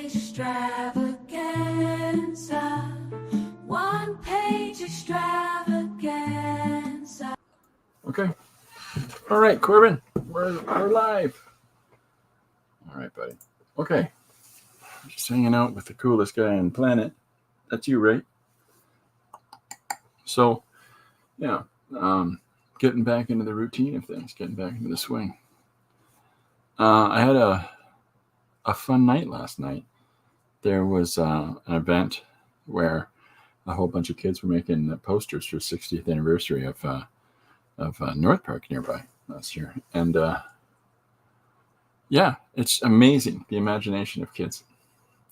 extravaganza. One page extravaganza. Okay. All right, Corbin, we're live. All right, buddy. Okay. Just hanging out with the coolest guy on the planet. That's you, right? So, yeah, getting back into the routine of things, getting back into the swing. I had a fun night last night. There was an event where a whole bunch of kids were making posters for the 60th anniversary of North Park nearby last year, and yeah, it's amazing, the imagination of kids.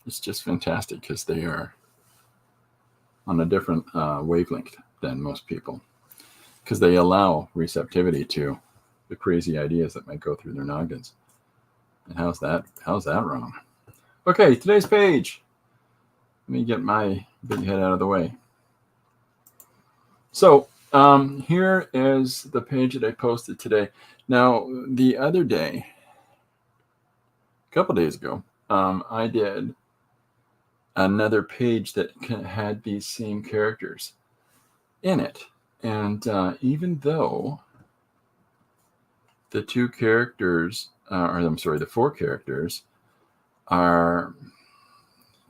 It's just fantastic because they are on a different wavelength than most people, because they allow receptivity to the crazy ideas that might go through their noggins. And how's that wrong? Okay, today's page. Let me get my big head out of the way. So here is the page that I posted today. Now, the other day, a couple days ago, I did another page that had these same characters in it. And even though the four characters are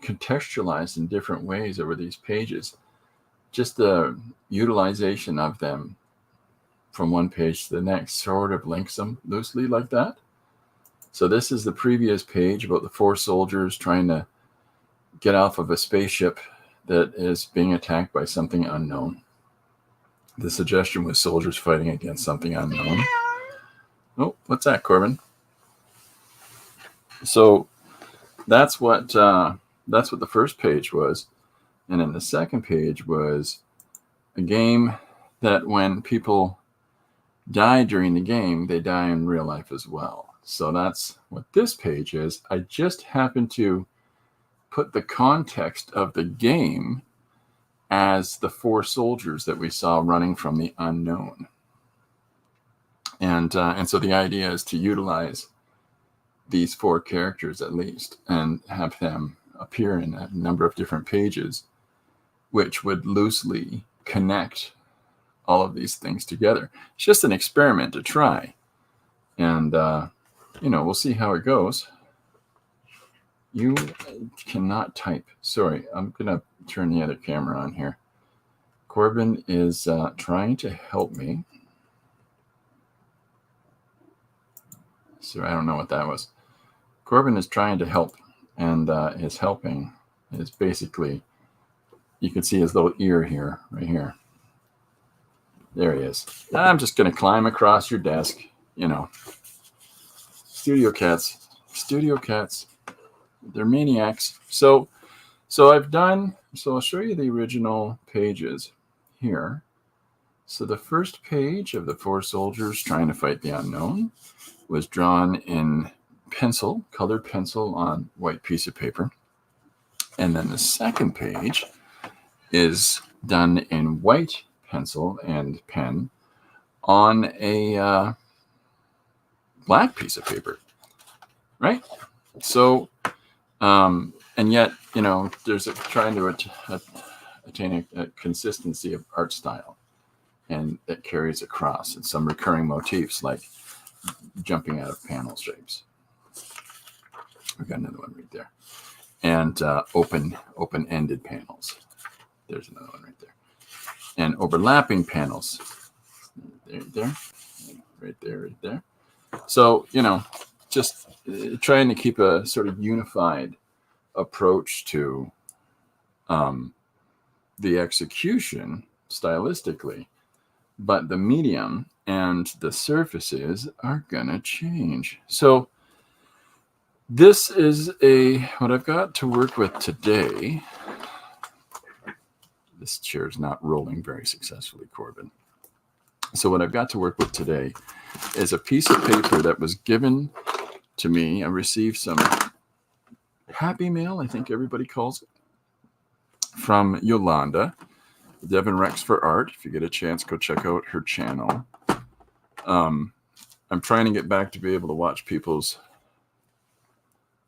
contextualized in different ways over these pages, just the utilization of them from one page to the next sort of links them loosely like that. So this is the previous page about the four soldiers trying to get off of a spaceship that is being attacked by something unknown. The suggestion was soldiers fighting against something unknown. Oh, what's that, Corbin? So that's what the first page was. And then the second page was a game that when people die during the game, they die in real life as well. So that's what this page is. I just happened to put the context of the game as the four soldiers that we saw running from the unknown. And so the idea is to utilize these four characters at least and have them appear in a number of different pages, which would loosely connect all of these things together. It's just an experiment to try. And, we'll see how it goes. You cannot type. Sorry, I'm going to turn the other camera on here. Corbin is trying to help me. So I don't know what that was. Corbin is trying to help, and his helping is basically, you can see his little ear here, right here. There he is. I'm just going to climb across your desk, Studio cats. They're maniacs. So I'll show you the original pages here. So the first page of the four soldiers trying to fight the unknown was drawn in pencil, colored pencil on white piece of paper. And then the second page is done in white pencil and pen on a black piece of paper, right? So, and yet, there's trying to attain a consistency of art style, and that carries across, and some recurring motifs like jumping out of panel shapes. We've got another one right there, and open-ended panels. There's another one right there, and overlapping panels. Right there. So, just trying to keep a sort of unified approach to the execution stylistically, but the medium and the surfaces are gonna change. So this is what I've got to work with today. This chair is not rolling very successfully, Corbin. So what I've got to work with today is a piece of paper that was given to me. I received some happy mail, I think everybody calls it, from Yolanda, Devon Rex for Art. If you get a chance, go check out her channel. I'm trying to get back to be able to watch people's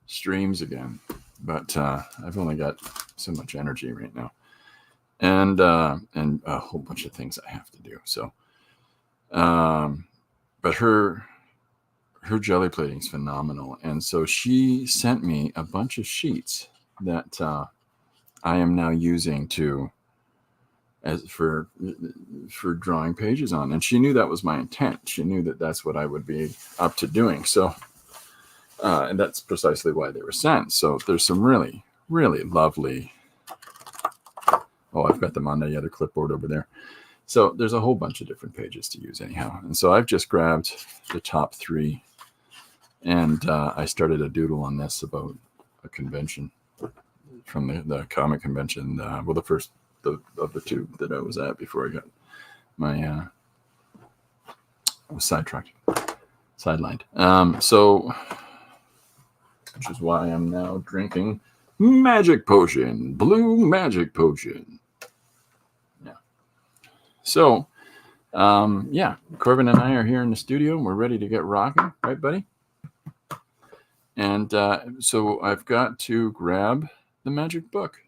streams again. but I've only got so much energy right now, and a whole bunch of things I have to do. So, but her jelly plating is phenomenal, and so she sent me a bunch of sheets that I am now using as for drawing pages on, and she knew that was my intent. She knew that that's what I would be up to doing. So, and that's precisely why they were sent. So there's some really, really lovely. Oh, I've got them on the other clipboard over there. So there's a whole bunch of different pages to use anyhow. And so I've just grabbed the top 3, and I started a doodle on this about a convention from the comic convention. Well, the first of the 2 that I was at before I got my I was sidelined. So, which is why I'm now drinking magic potion, blue magic potion. Yeah. So, yeah, Corbin and I are here in the studio, and we're ready to get rocking, right, buddy? And so I've got to grab the magic book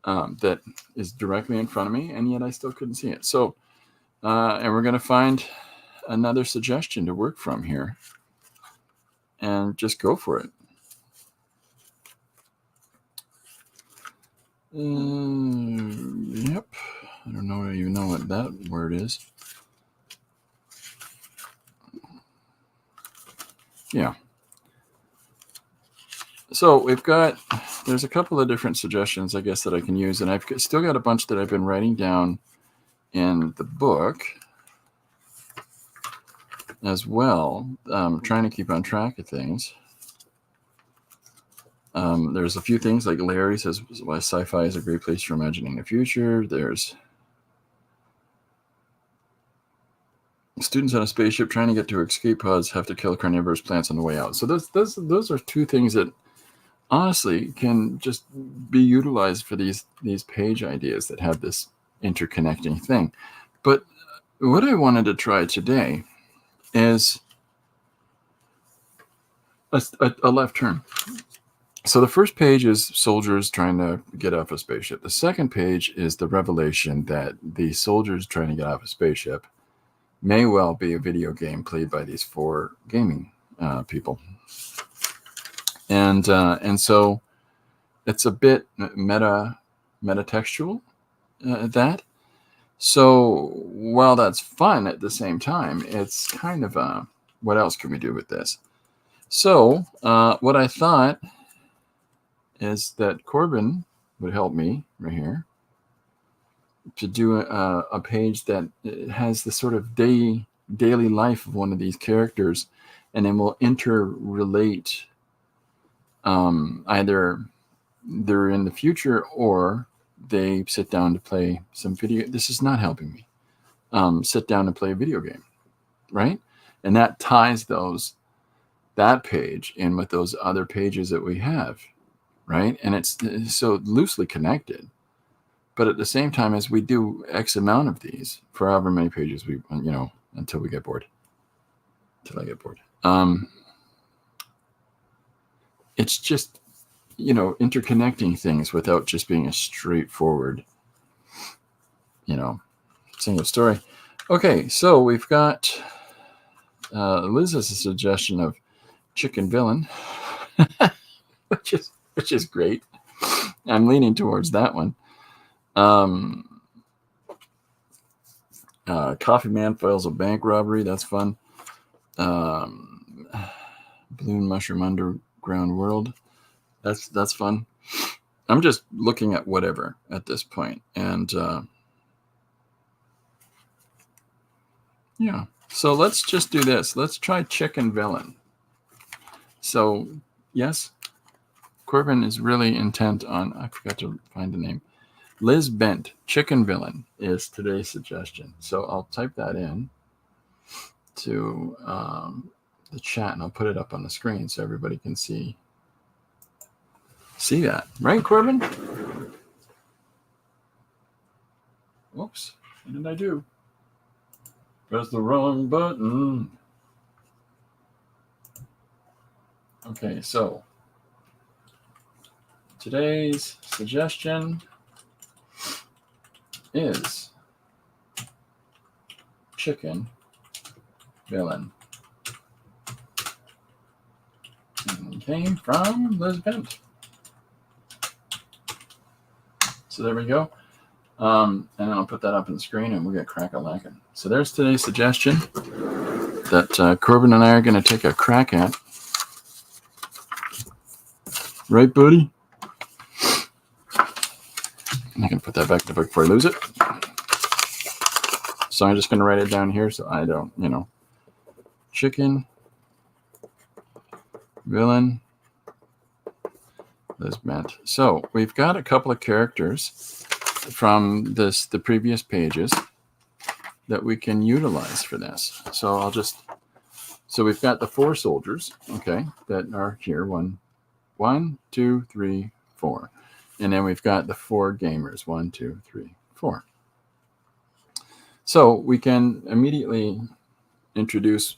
that is directly in front of me, and yet I still couldn't see it. So, and we're going to find another suggestion to work from here and just go for it. Yep. I don't even know what that word is. Yeah. So there's a couple of different suggestions, I guess, that I can use. And I've still got a bunch that I've been writing down in the book as well. Trying to keep on track of things. There's a few things like Larry says why sci-fi is a great place for imagining the future. There's students on a spaceship trying to get to escape pods have to kill carnivorous plants on the way out. So those are 2 things that honestly can just be utilized for these page ideas that have this interconnecting thing. But what I wanted to try today is a left turn. So the first page is soldiers trying to get off a spaceship. The second page is the revelation that the soldiers trying to get off a spaceship may well be a video game played by these 4 gaming people. And so it's a bit metatextual, that. So while that's fun at the same time, it's kind of what else can we do with this? So what I thought is that Corbin would help me right here to do a page that has the sort of daily life of one of these characters, and then we'll interrelate either they're in the future or they sit down to play some video. This is not helping me. Sit down and play a video game, right? And that ties that page in with those other pages that we have, right? And it's so loosely connected. But at the same time, as we do X amount of these for however many pages until we get bored, until I get bored. It's just, interconnecting things without just being a straightforward, single story. Okay, so we've got Liz has a suggestion of Chicken Villain, which is great. I'm leaning towards that one. Coffee Man files a bank robbery. That's fun. Balloon Mushroom Underground World. That's fun. I'm just looking at whatever at this point. And yeah. So let's just do this. Let's try Chicken Villain. So, yes, Corbin is really intent on, I forgot to find the name. Liz Bent, Chicken Villain is today's suggestion. So I'll type that in to the chat, and I'll put it up on the screen so everybody can see that. Right, Corbin? Whoops. What did I do? Press the wrong button. Okay, so today's suggestion is Chicken Villain. And it came from Liz Bent. So there we go. And I'll put that up on the screen and we'll get crack-a-lackin'. So there's today's suggestion that Corbin and I are going to take a crack at. Right, buddy? I'm going to put that back in the book before I lose it. So I'm just going to write it down here so I don't, Chicken Villain Liz Bent. So we've got a couple of characters from the previous pages that we can utilize for this. So we've got the 4 soldiers, okay, that are here. One, 2, 3, 4. And then we've got the 4 gamers. 1, 2, 3, 4. So we can immediately introduce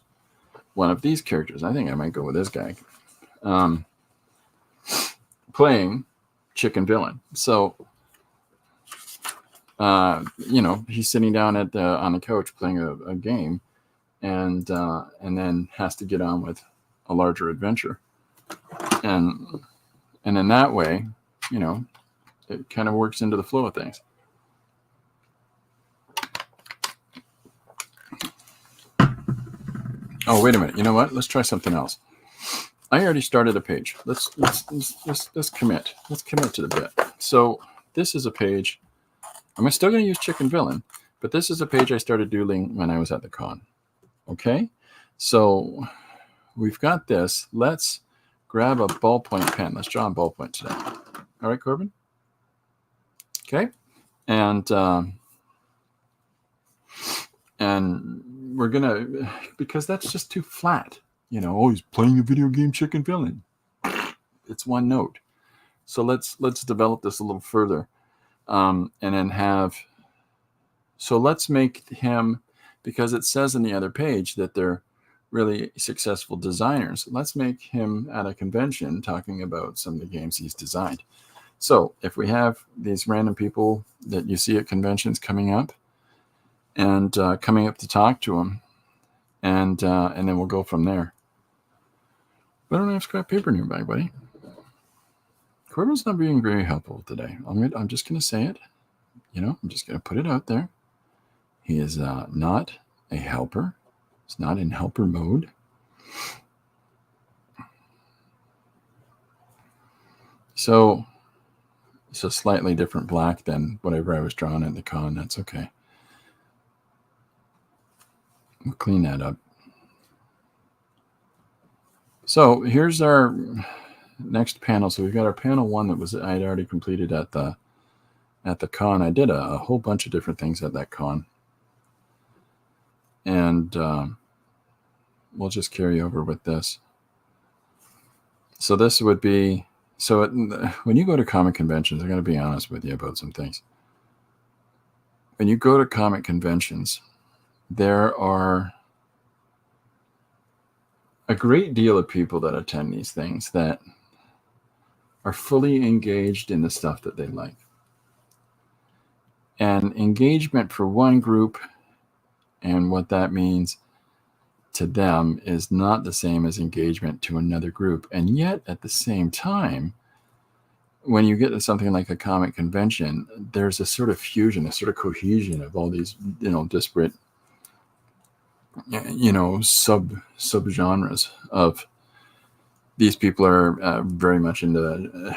one of these characters. I think I might go with this guy. Playing Chicken Villain. So, he's sitting down on the couch playing a game, and then has to get on with a larger adventure, and in that way, it kind of works into the flow of things. Oh, wait a minute. You know what? Let's try something else. I already started a page. Let's commit. Let's commit to the bit. So this is a page. I'm still going to use Chicken Villain, but this is a page I started doodling when I was at the con. Okay? So we've got this. Let's grab a ballpoint pen. Let's draw a ballpoint today. All right, Corbin? Okay? And we're going to, because that's just too flat. He's playing a video game, Chicken Villain. It's one note. So let's develop this a little further. And then let's make him, because it says in the other page that they're really successful designers. Let's make him at a convention talking about some of the games he's designed. So if we have these random people that you see at conventions coming up and coming up to talk to him, and then we'll go from there. But I don't have scrap paper nearby, buddy. Corbin's not being very helpful today. I'm just going to say it. I'm just going to put it out there. He is not a helper. He's not in helper mode. So it's a slightly different black than whatever I was drawing at the con. That's okay. We'll clean that up. So here's our next panel. So we've got our panel 1 that I'd already completed at the con. I did a whole bunch of different things at that con, and we'll just carry over with this. So this would be when you go to comic conventions. I'm going to be honest with you about some things. When you go to comic conventions, there are a great deal of people that attend these things that are fully engaged in the stuff that they like. And engagement for one group and what that means to them is not the same as engagement to another group. And yet, at the same time, when you get to something like a comic convention, there's a sort of fusion, a sort of cohesion of all these, disparate sub-genres of these people are very much into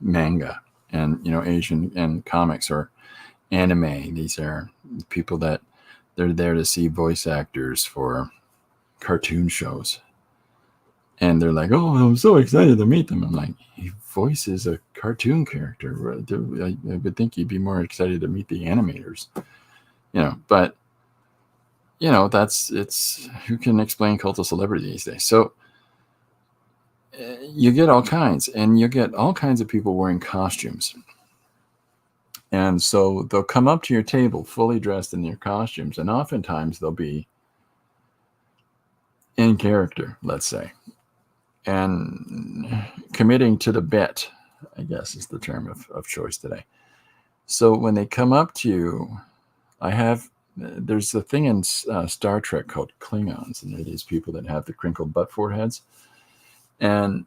manga and, Asian and comics or anime. These are people that they're there to see voice actors for cartoon shows. And they're like, oh, I'm so excited to meet them. I'm like, he voices a cartoon character. I would think you'd be more excited to meet the animators, but it's who can explain cult of celebrity these days. So you get all kinds, and you get all kinds of people wearing costumes. And so they'll come up to your table fully dressed in their costumes, and oftentimes they'll be in character, let's say, and committing to the bit I guess is the term of choice today. So when they come up to you, there's a thing in Star Trek called Klingons, and they're these people that have the crinkled butt foreheads. And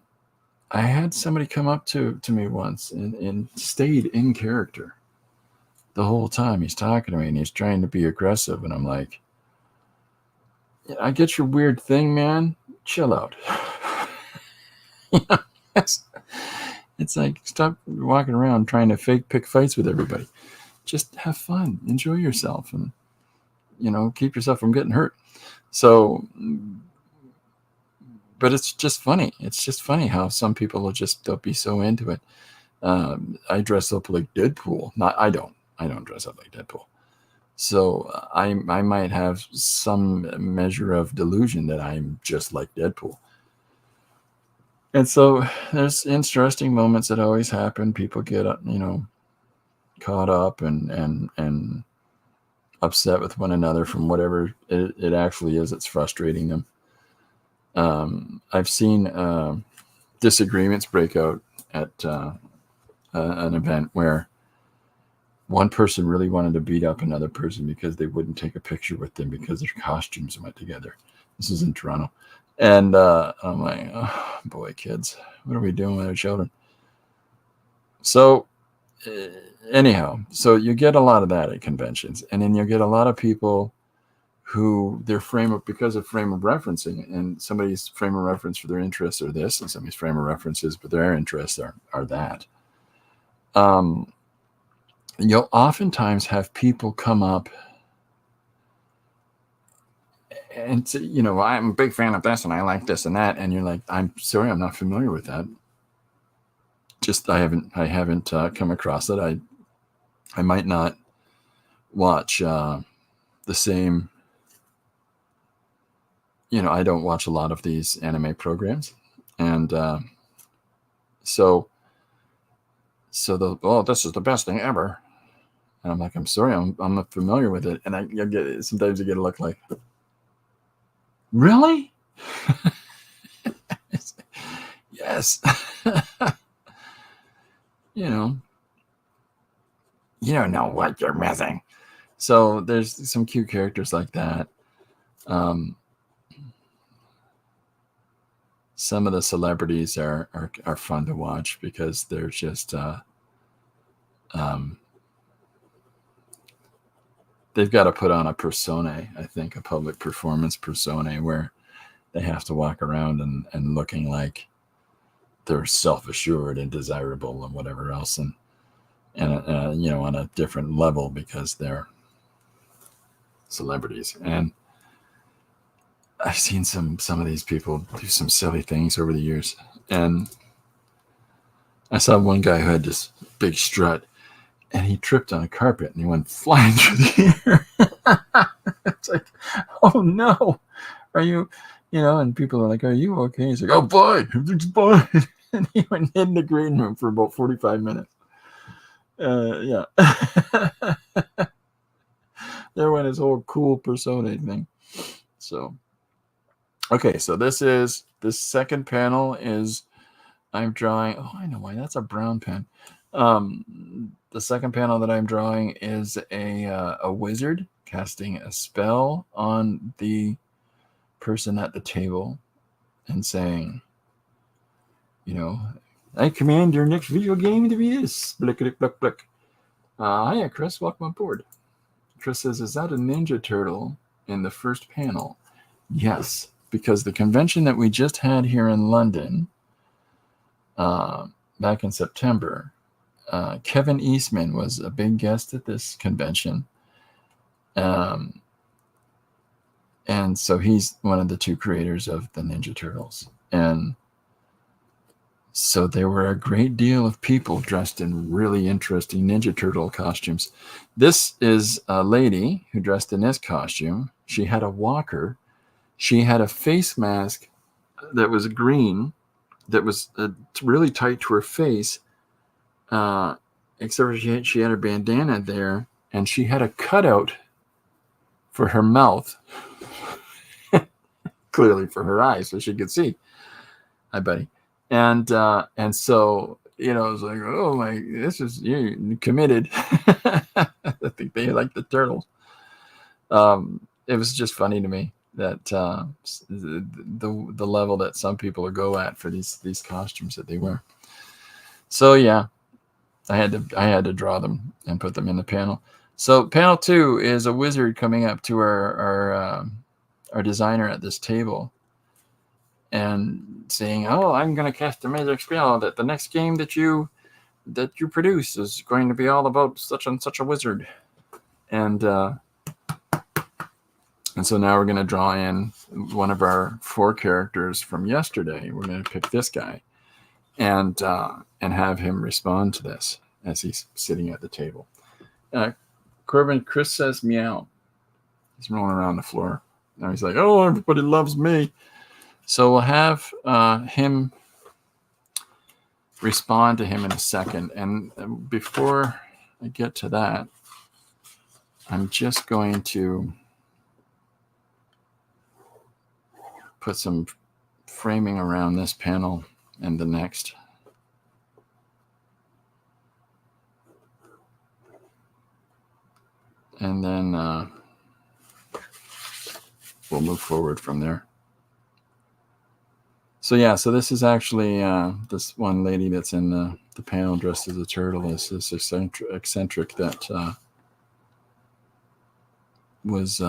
I had somebody come up to me once and stayed in character the whole time. He's talking to me and he's trying to be aggressive. And I'm like, I get your weird thing, man. Chill out. It's like, stop walking around trying to pick fights with everybody. Just have fun, enjoy yourself, and keep yourself from getting hurt. So, but it's just funny. It's just funny how some people they'll be so into it. I dress up like Deadpool. I don't dress up like Deadpool. So I might have some measure of delusion that I'm just like Deadpool. And so there's interesting moments that always happen. People get, caught up and upset with one another from whatever it actually is that's frustrating them. I've seen disagreements break out at an event where one person really wanted to beat up another person because they wouldn't take a picture with them because their costumes went together. This is in Toronto. And I'm like, oh, boy, kids, what are we doing with our children? So anyhow, so you get a lot of that at conventions. And then you get a lot of people who because of frame of referencing, and somebody's frame of reference for their interests are this, and somebody's frame of references for their interests are that. You'll oftentimes have people come up and say, I'm a big fan of this and I like this and that. And you're like, I'm sorry, I'm not familiar with that. Just, I haven't come across it. I might not watch the same, I don't watch a lot of these anime programs. And so this is the best thing ever. And I'm like, I'm sorry, I'm not familiar with it. And sometimes you get a look like, really? Yes. You don't know what you're missing. So there's some cute characters like that. Some of the celebrities are fun to watch because they're just they've got to put on a persona, I think, a public performance persona where they have to walk around and looking like they're self-assured and desirable and whatever else, and on a different level because they're celebrities. And I've seen some of these people do some silly things over the years. And I saw one guy who had this big strut, and he tripped on a carpet and he went flying through the air. It's like, oh no, are you, and people are like, are you okay? He's like, oh boy, it's fine. And he went in the green room for about 45 minutes. Yeah. There went his whole cool persona thing. So, okay, so this second panel is I'm drawing. Oh, I know why. That's a brown pen. The second panel that I'm drawing is a wizard casting a spell on the person at the table and saying, I command your next video game to be this. Blickety blick blick. Hiya, Chris. Welcome aboard. Chris says, is that a Ninja Turtle in the first panel? Yes, because the convention that we just had here in London back in September, Kevin Eastman was a big guest at this convention. And so he's one of the two creators of the Ninja Turtles. And so there were a great deal of people dressed in really interesting Ninja Turtle costumes. This is a lady who dressed in this costume. She had a walker. She had a face mask that was green, that was really tight to her face, except for she had her bandana there, and she had a cutout for her mouth, clearly for her eyes, so she could see. Hi, buddy. And so It's like, oh my, this is you committed. I think they like the turtles. It was just funny to me that the level that some people go at for these costumes that they wear. So yeah, I had to draw them and put them in the panel. So panel 2 is a wizard coming up to our designer at this table and saying, "Oh, I'm going to cast a magic spell that the next game that you produce is going to be all about such and such a wizard." And so now we're going to draw in one of our 4 characters from yesterday. We're going to pick this guy and have him respond to this as he's sitting at the table. Corbin, Chris says meow. He's rolling around the floor. Now he's like, "Oh, everybody loves me." So we'll have him respond to him in a second. And before I get to that, I'm just going to put some framing around this panel and the next. And then we'll move forward from there. So yeah, so this is actually this one lady that's in the panel dressed as a turtle. This eccentric that was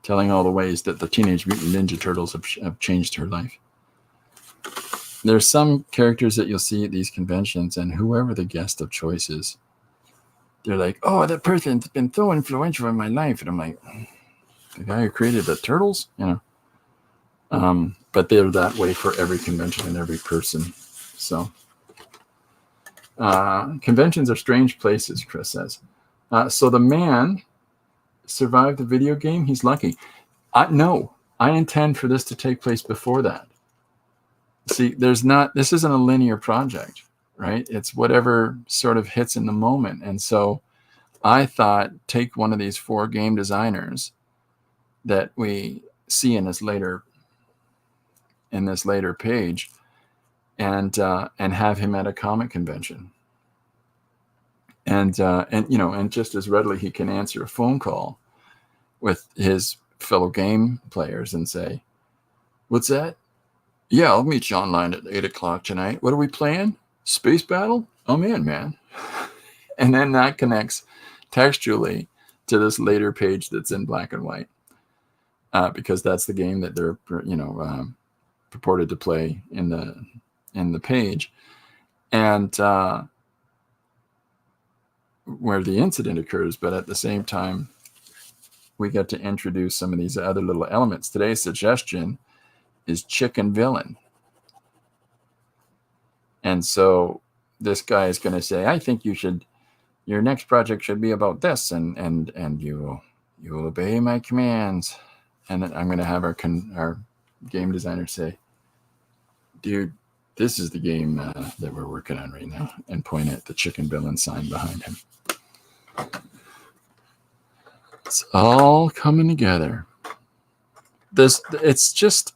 telling all the ways that the Teenage Mutant Ninja Turtles have changed her life. There's some characters that you'll see at these conventions, and whoever the guest of choice is, they're like, "Oh, that person's been so influential in my life." And I'm like, the guy who created the Turtles? But they're that way for every convention and every person. So conventions are strange places, Chris says. So the man survived the video game. He's lucky. No, I intend for this to take place before that. See, this isn't a linear project, right? It's whatever sort of hits in the moment. And so I thought, take one of these 4 game designers that we see in this later page and have him at a comic convention. And just as readily he can answer a phone call with his fellow game players and say, "What's that? Yeah, I'll meet you online at 8:00 tonight. What are we playing? Space Battle? I'm in, man." And then that connects textually to this later page that's in black and white, because that's the game that they're purported to play in the page, and where the incident occurs. But at the same time, we get to introduce some of these other little elements. Today's suggestion is Chicken Villain. And so this guy is going to say, "I think your next project should be about this, and you will obey my commands." And then I'm going to have our game designer say, "Dude, this is the game that we're working on right now," and point at the Chicken Villain sign behind him. It's all coming together. It's just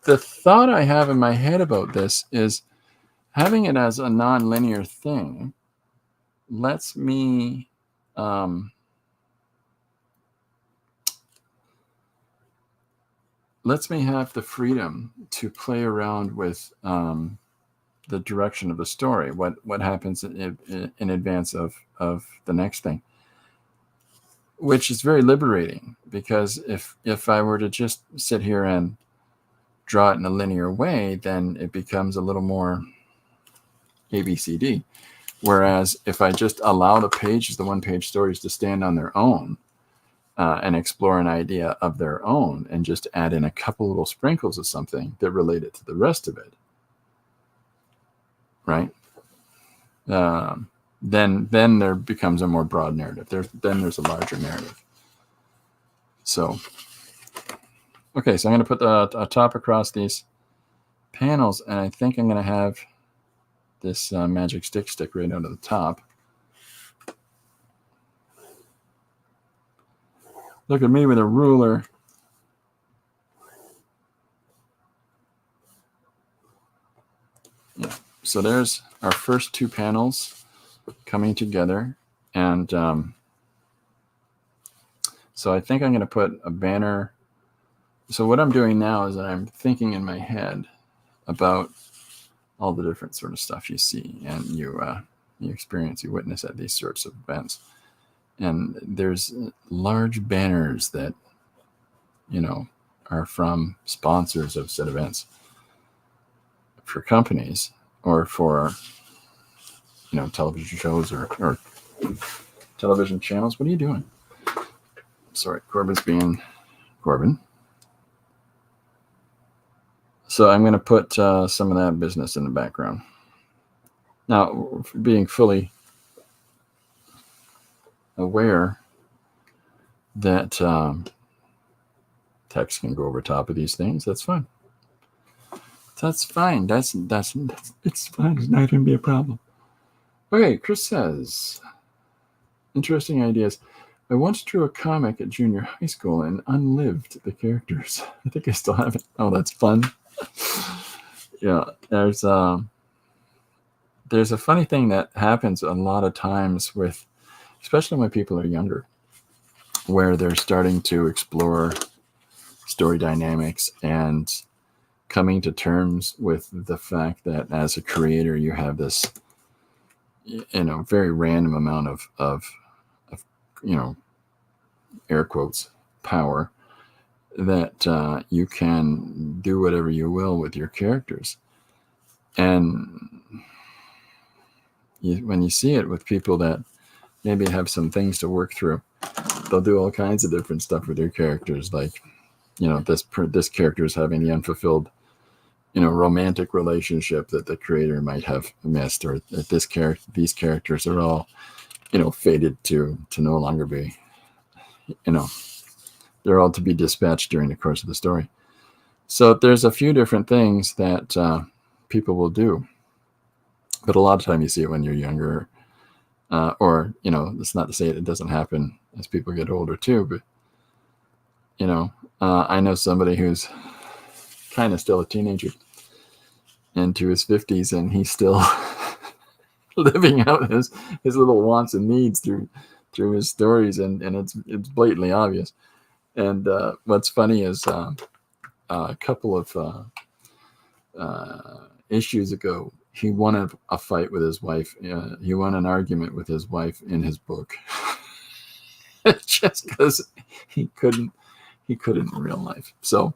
the thought I have in my head about this is having it as a non-linear thing lets me have the freedom to play around with the direction of the story, what happens in advance of the next thing, which is very liberating, because if I were to just sit here and draw it in a linear way, then it becomes a little more ABCD. Whereas if I just allow the one-page stories to stand on their own and explore an idea of their own, and just add in a couple little sprinkles of something that relate it to the rest of it, right? Then there becomes a more broad narrative. There's a larger narrative. So, okay, so I'm going to put a top across these panels, and I think I'm going to have this magic stick right out of the top. Look at me with a ruler. so there's our first two panels coming together. And so I think I'm going to put a banner. So what I'm doing now is that I'm thinking in my head about all the different sort of stuff you see and you experience, you witness at these sorts of events. And there's large banners that, are from sponsors of said events for companies or for, television shows or television channels. What are you doing? Sorry, Corbin's being Corbin. So I'm going to put some of that business in the background. Now, being fully aware that text can go over top of these things, that's fine. That's fine. That's it's fine. It's not going to be a problem. Okay, Chris says, interesting ideas. I once drew a comic at junior high school and unlived the characters. I think I still have it. Oh, that's fun. Yeah, there's a funny thing that happens a lot of times with, especially when people are younger, where they're starting to explore story dynamics and coming to terms with the fact that as a creator, you have this, very random amount of air quotes, power that you can do whatever you will with your characters. And when you see it with people that maybe have some things to work through, they'll do all kinds of different stuff with their characters. Like, this character is having the unfulfilled, romantic relationship that the creator might have missed, or that these characters are all, fated to no longer be, they're all to be dispatched during the course of the story. So there's a few different things that people will do, but a lot of time you see it when you're younger, or it's not to say it doesn't happen as people get older too, but I know somebody who's kind of still a teenager into his 50s, and he's still living out his little wants and needs through his stories, and it's blatantly obvious. And what's funny is a couple of issues ago, he won a fight with his wife. He won an argument with his wife in his book, just because he couldn't in real life. So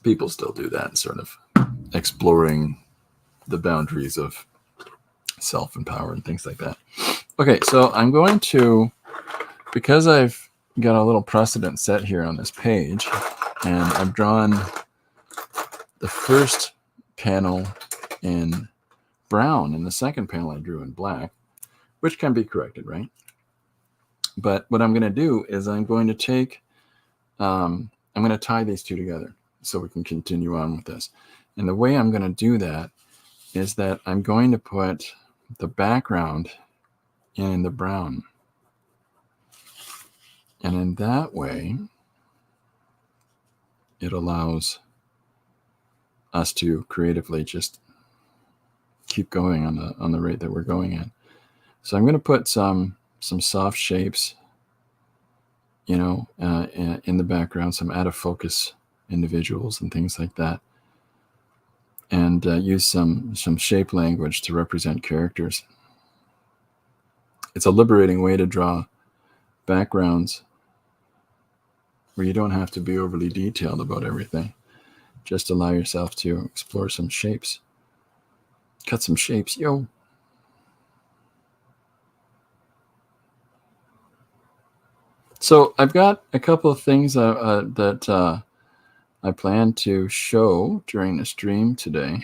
people still do that, sort of exploring the boundaries of self and power and things like that. Okay, so I'm going to, because I've got a little precedent set here on this page, and I've drawn the first panel in brown, and the second panel I drew in black, which can be corrected, right? But what I'm going to do is I'm going to take, I'm going to tie these two together so we can continue on with this. And the way I'm going to do that is that I'm going to put the background in the brown. And in that way, it allows us to creatively just keep going on the rate that we're going at. So I'm going to put some soft shapes, in the background, some out of focus individuals and things like that, and use some shape language to represent characters. It's a liberating way to draw backgrounds where you don't have to be overly detailed about everything. Just allow yourself to explore some shapes. Cut some shapes, yo. So I've got a couple of things that I plan to show during the stream today.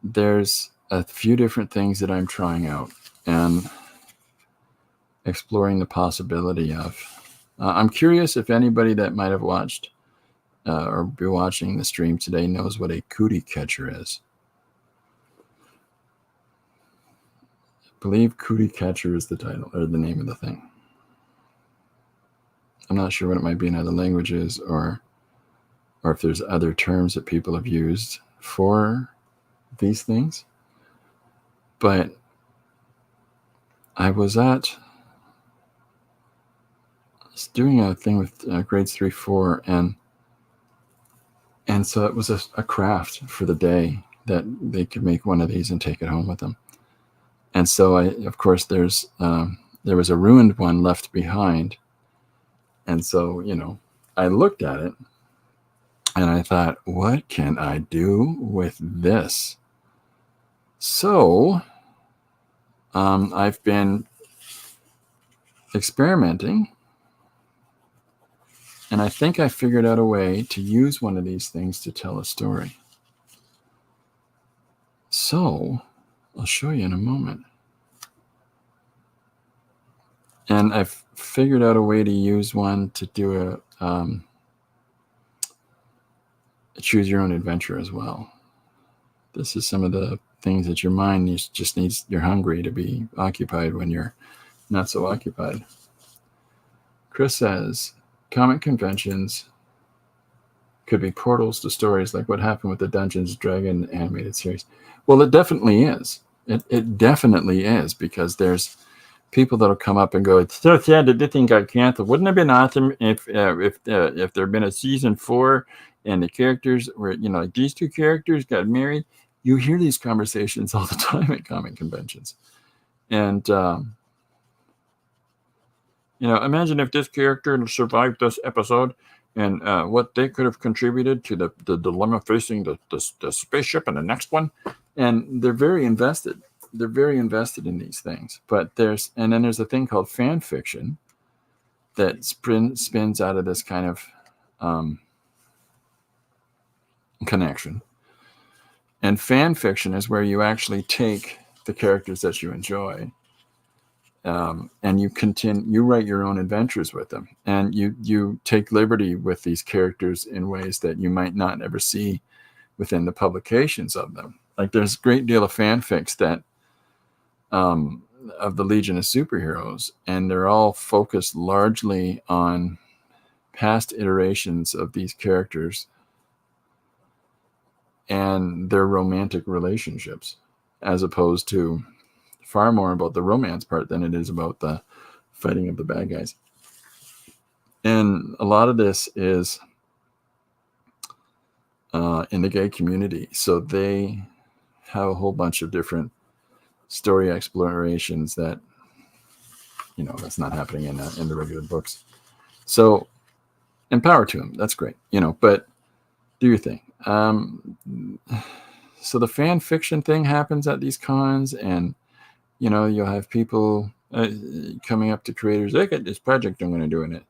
There's a few different things that I'm trying out and exploring the possibility of. I'm curious if anybody that might have watched or be watching the stream today knows what a cootie catcher is. I believe cootie catcher is the title or the name of the thing. I'm not sure what it might be in other languages or or if there's other terms that people have used for these things. But I was doing a thing with grades 3, 4, and so it was a craft for the day that they could make one of these and take it home with them. And so of course, there was a ruined one left behind. And so, I looked at it and I thought, what can I do with this? So I've been experimenting, and I think I figured out a way to use one of these things to tell a story. So I'll show you in a moment. And I've figured out a way to use one to do a choose your own adventure as well. This is some of the things that your mind just needs. You're hungry to be occupied when you're not so occupied. Chris says, comic conventions could be portals to stories like what happened with the Dungeons & Dragons animated series. Well, it definitely is. It definitely is, because there's people that'll come up and go, it's so sad that this thing got canceled. Wouldn't it have been awesome if there had been a season 4 and the characters were, like these two characters got married? You hear these conversations all the time at comic conventions. And, imagine if this character survived this episode and what they could have contributed to the dilemma facing the spaceship in the next one. And they're very invested. They're very invested in these things. But there's a thing called fan fiction that spins out of this kind of connection. And fan fiction is where you actually take the characters that you enjoy, and you write your own adventures with them, and you take liberty with these characters in ways that you might not ever see within the publications of them. Like there's a great deal of fanfics that of the Legion of Superheroes, and they're all focused largely on past iterations of these characters and their romantic relationships, as opposed to far more about the romance part than it is about the fighting of the bad guys. And a lot of this is in the gay community. So they have a whole bunch of different story explorations that, that's not happening in the regular books. So empower to them. That's great, but do your thing. So the fan fiction thing happens at these cons, and you'll have people coming up to creators. Look at this project I'm going to do in it.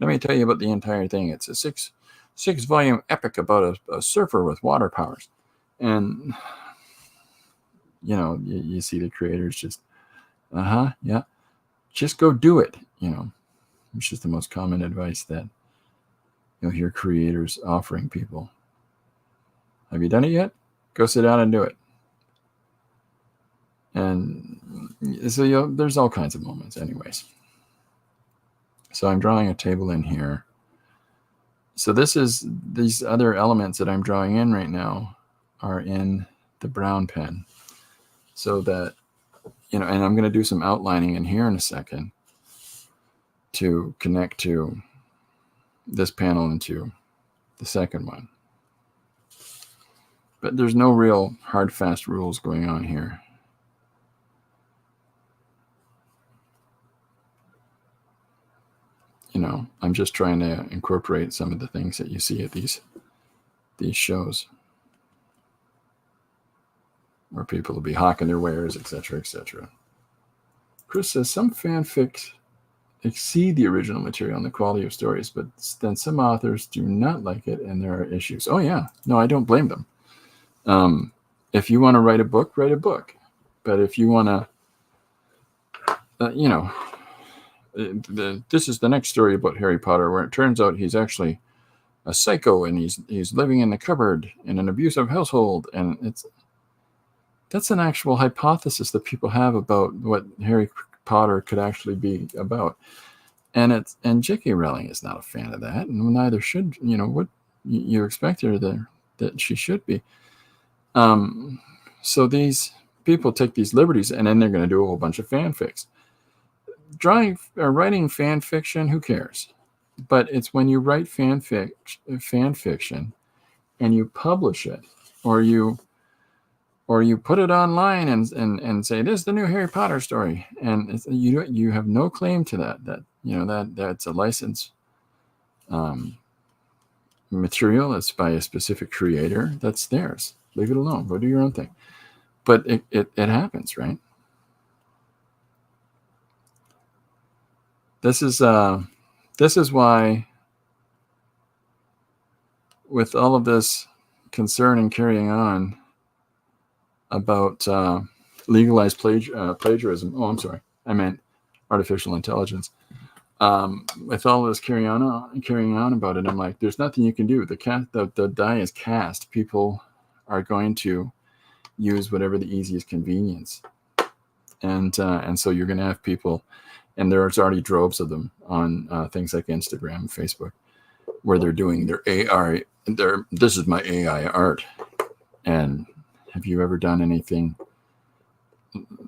Let me tell you about the entire thing. It's a six volume epic about a surfer with water powers, and you see the creators just yeah, just go do it. Which is the most common advice that you'll hear creators offering people. Have you done it yet? Go sit down and do it. And so there's all kinds of moments anyways. So I'm drawing a table in here. So these other elements that I'm drawing in right now are in the brown pen. So that, and I'm going to do some outlining in here in a second to connect to this panel into the second one. But there's no real hard, fast rules going on here. I'm just trying to incorporate some of the things that you see at these shows, where people will be hawking their wares, etc., etc. Chris says some fanfics exceed the original material in the quality of stories, but then some authors do not like it, and there are issues. Oh yeah, no, I don't blame them. If you want to write a book, write a book. But if you want to, this is the next story about Harry Potter, where it turns out he's actually a psycho and he's living in the cupboard in an abusive household, and that's an actual hypothesis that people have about what Harry Potter could actually be about. And J.K. Rowling is not a fan of that, and neither should, you expect her that she should be. So these people take these liberties, and then they're going to do a whole bunch of fanfics. Writing fan fiction, who cares? But it's when you write fan fiction and you publish it, or you put it online and say, this is the new Harry Potter story, and you have no claim to that's a license material. It's by a specific creator. That's theirs. Leave it alone. Go do your own thing. But it happens, right? This is why, with all of this concern and carrying on about legalized plagiarism. Oh, I'm sorry. I meant artificial intelligence. With all of this carrying on about it, I'm like, there's nothing you can do. The die is cast. People are going to use whatever the easiest convenience, and so you're going to have people, and there's already droves of them on things like Instagram and Facebook, where they're doing their AI. This is my AI art. And have you ever done anything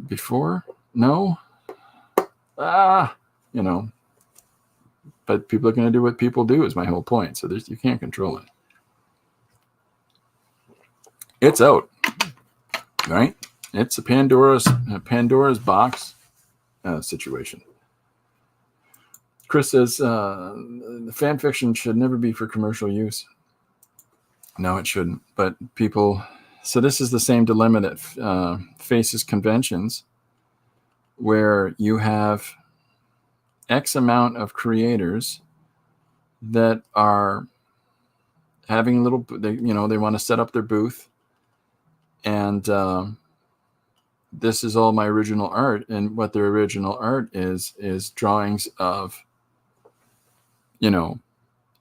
before? No. But people are going to do what people do, is my whole point. So you can't control it. It's out, right? It's a Pandora's box situation. Chris says the fan fiction should never be for commercial use. No, it shouldn't. But people, so this is the same dilemma that faces conventions, where you have X amount of creators that are having they want to set up their booth, and this is all my original art. And what their original art is drawings of,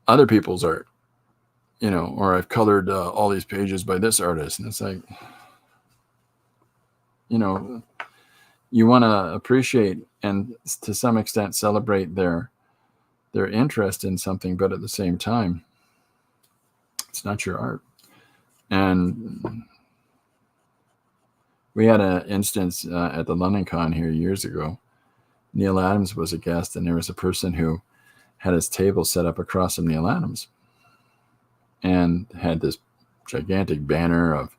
other people's art, or I've colored all these pages by this artist. And it's like, you want to appreciate and to some extent celebrate their interest in something, but at the same time, it's not your art. And we had an instance at the London Con here years ago. Neil Adams was a guest, and there was a person who had his table set up across from Neil Adams and had this gigantic banner of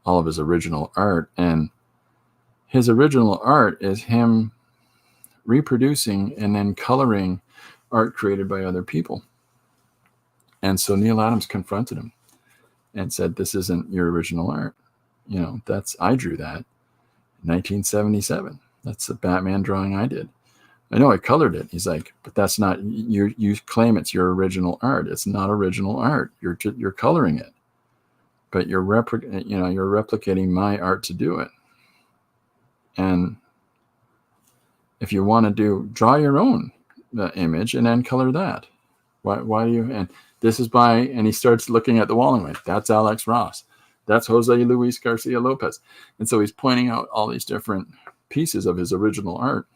all of his original art. And his original art is him reproducing and then coloring art created by other people. And so Neil Adams confronted him and said, this isn't your original art. I drew that in 1977. That's the Batman drawing I did. I know I colored it. He's like, but that's not, you claim it's your original art. It's not original art. You're coloring it, but you're replicating my art to do it. And if you want to draw your own image and then color that, why do you? And this is and he starts looking at the wall and went, that's Alex Ross. That's Jose Luis Garcia Lopez. And so he's pointing out all these different pieces of his original art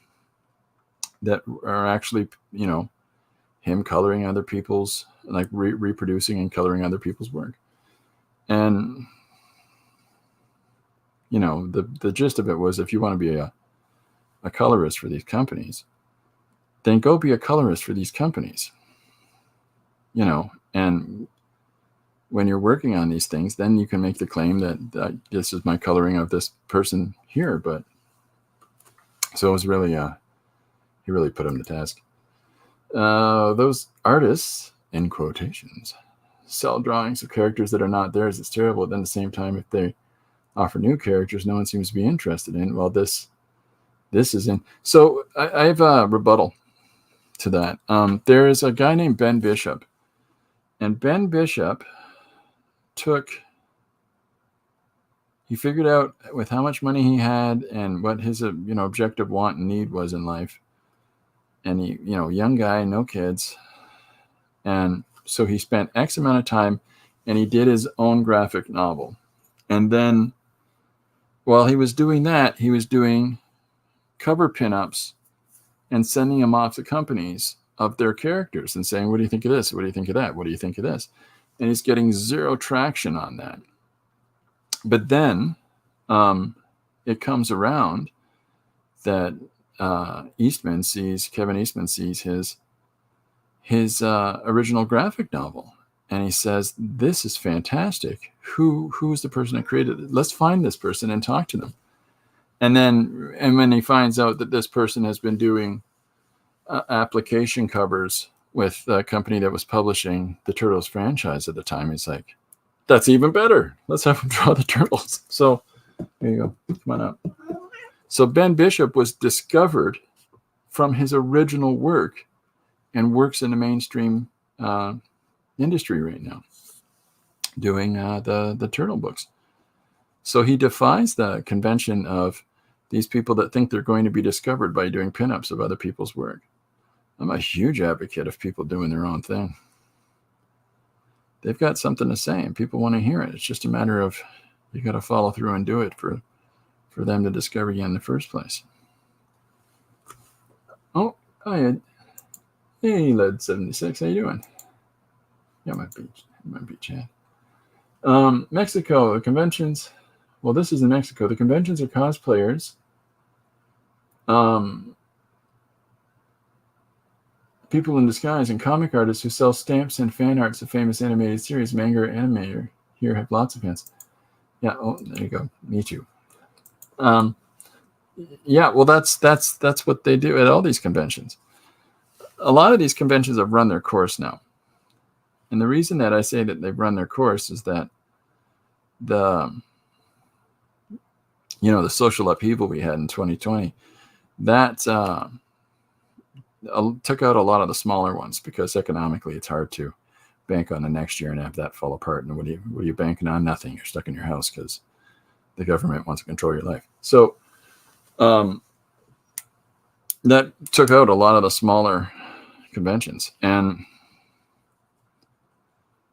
that are actually, him coloring other people's, like reproducing and coloring other people's work. And, the gist of it was, if you want to be a colorist for these companies, then go be a colorist for these companies, and when you're working on these things, then you can make the claim that this is my coloring of this person here. But so it was really, he really put him to task. Those artists, in quotations, sell drawings of characters that are not theirs. It's terrible. Then at the same time, if they offer new characters, no one seems to be interested in. Well, this is in. So I have a rebuttal to that. There is a guy named Ben Bishop, and Ben Bishop he figured out with how much money he had and what his objective want and need was in life. And he, young guy, no kids. And so he spent X amount of time and he did his own graphic novel. And then while he was doing that, he was doing cover pinups and sending them off to companies of their characters and saying, what do you think of this? What do you think of that? What do you think of this? and he's getting zero traction on that. But then it comes around that Kevin Eastman sees his original graphic novel, and he says, "This is fantastic. Who's the person that created it? Let's find this person and talk to them." And when he finds out that this person has been doing application covers with a company that was publishing the Turtles franchise at the time, he's like, "That's even better. Let's have him draw the Turtles." So there you go. Come on up. So Ben Bishop was discovered from his original work and works in the mainstream industry right now, doing the Turtle books. So he defies the convention of these people that think they're going to be discovered by doing pinups of other people's work. I'm a huge advocate of people doing their own thing. They've got something to say and people want to hear it. It's just a matter of you got to follow through and do it for them to discover you in the first place. Oh, hi. Hey, Led76, how you doing? Yeah, might be Chad. Mexico, the conventions. Well, this is in Mexico. The conventions are cosplayers. People in disguise and comic artists who sell stamps and fan arts of famous animated series. Manga animator here have lots of fans. Yeah. Oh, there you go. Me too. Yeah. Well, that's what they do at all these conventions. A lot of these conventions have run their course now, and the reason that I say that they've run their course is that the social upheaval we had in 2020 that took out a lot of the smaller ones because economically it's hard to bank on the next year and have that fall apart. And what are you banking on? Nothing. You're stuck in your house because the government wants to control your life. So that took out a lot of the smaller conventions. And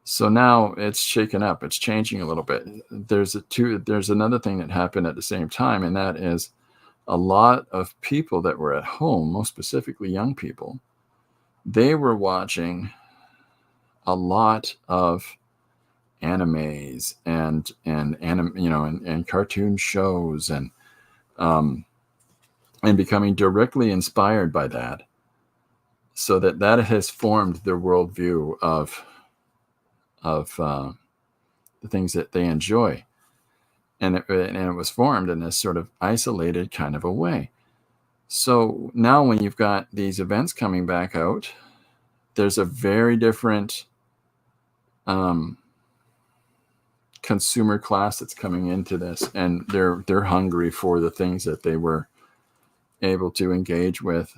so now it's shaken up. It's changing a little bit. There's another thing that happened at the same time, and that is a lot of people that were at home, most specifically young people, they were watching a lot of animes and cartoon shows and becoming directly inspired by that, so that has formed their worldview of the things that they enjoy. And it was formed in this sort of isolated kind of a way. So now when you've got these events coming back out, there's a very different consumer class that's coming into this, and they're hungry for the things that they were able to engage with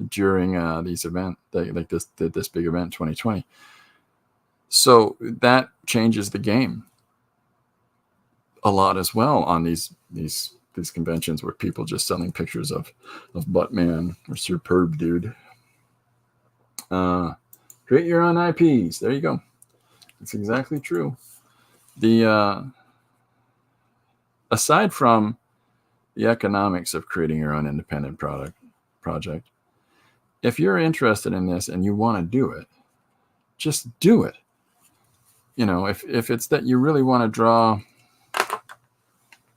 during these events, like this big event 2020. So that changes the game a lot as well on these conventions where people just selling pictures of Buttman or Superb Dude. Create your own IPs. There you go. It's exactly true. The aside from the economics of creating your own independent project, if you're interested in this and you want to do it, just do it. If it's that you really want to draw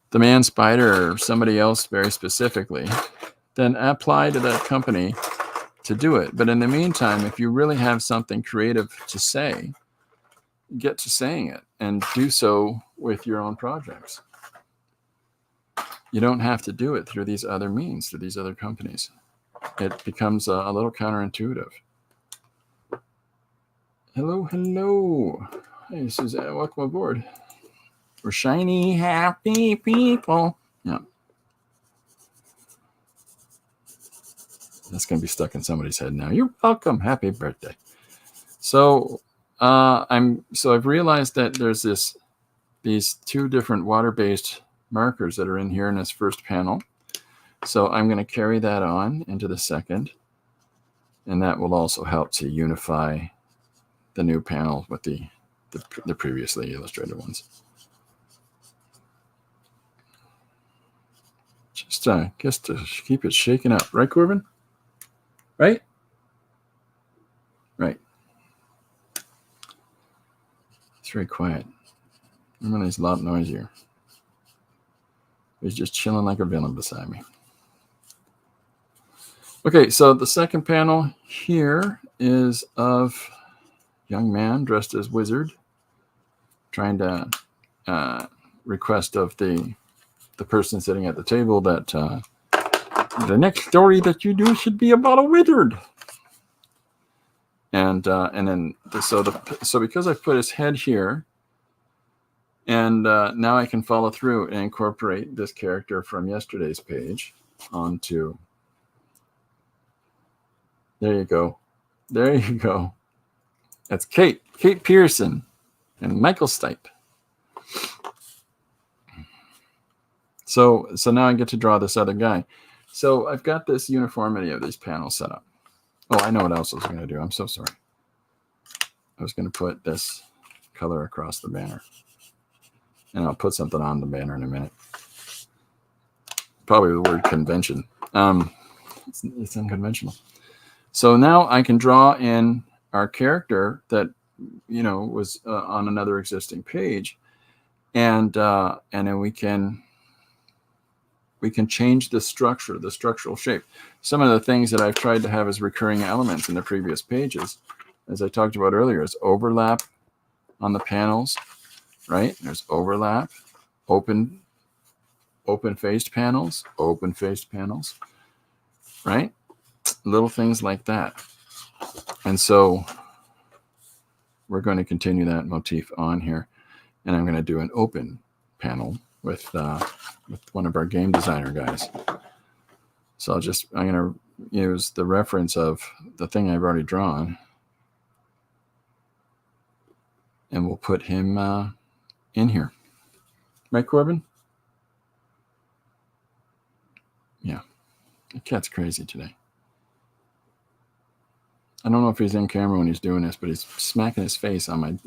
the Man Spider or somebody else very specifically, then apply to that company to do it. But in the meantime, if you really have something creative to say, get to saying it and do so with your own projects. You don't have to do it through these other means, through these other companies. It becomes a little counterintuitive. Hello. Hey, Suzanne, welcome aboard. We're shiny, happy people. Yeah. That's going to be stuck in somebody's head now. You're welcome. Happy birthday. So I've realized that there's these two different water-based markers that are in here in this first panel. So I'm going to carry that on into the second, and that will also help to unify the new panel with the previously illustrated ones. Just to keep it shaken up, right, Corbin? Right. very quiet. And when he's a lot noisier. He's just chilling like a villain beside me. Okay, so the second panel here is of young man dressed as wizard, trying to request of the person sitting at the table that the next story that you do should be about a wizard. And then so because I put his head here, and now I can follow through and incorporate this character from yesterday's page onto. There you go. There you go. That's Kate Pearson and Michael Stipe. So now I get to draw this other guy. So I've got this uniformity of these panels set up. Oh, I know what else I was going to do. I'm so sorry. I was going to put this color across the banner. And I'll put something on the banner in a minute. Probably the word convention. It's unconventional. So now I can draw in our character that, was on another existing page. And then we can change the structure, the structural shape. Some of the things that I've tried to have as recurring elements in the previous pages, as I talked about earlier, is overlap on the panels, right? There's overlap, open-faced panels, right? Little things like that. And so we're going to continue that motif on here. And I'm going to do an open panel with one of our game designer guys. So I'm going to use the reference of the thing I've already drawn, and we'll put him in here. Right, Corbin? Yeah. The cat's crazy today. I don't know if he's in camera when he's doing this, but he's smacking his face on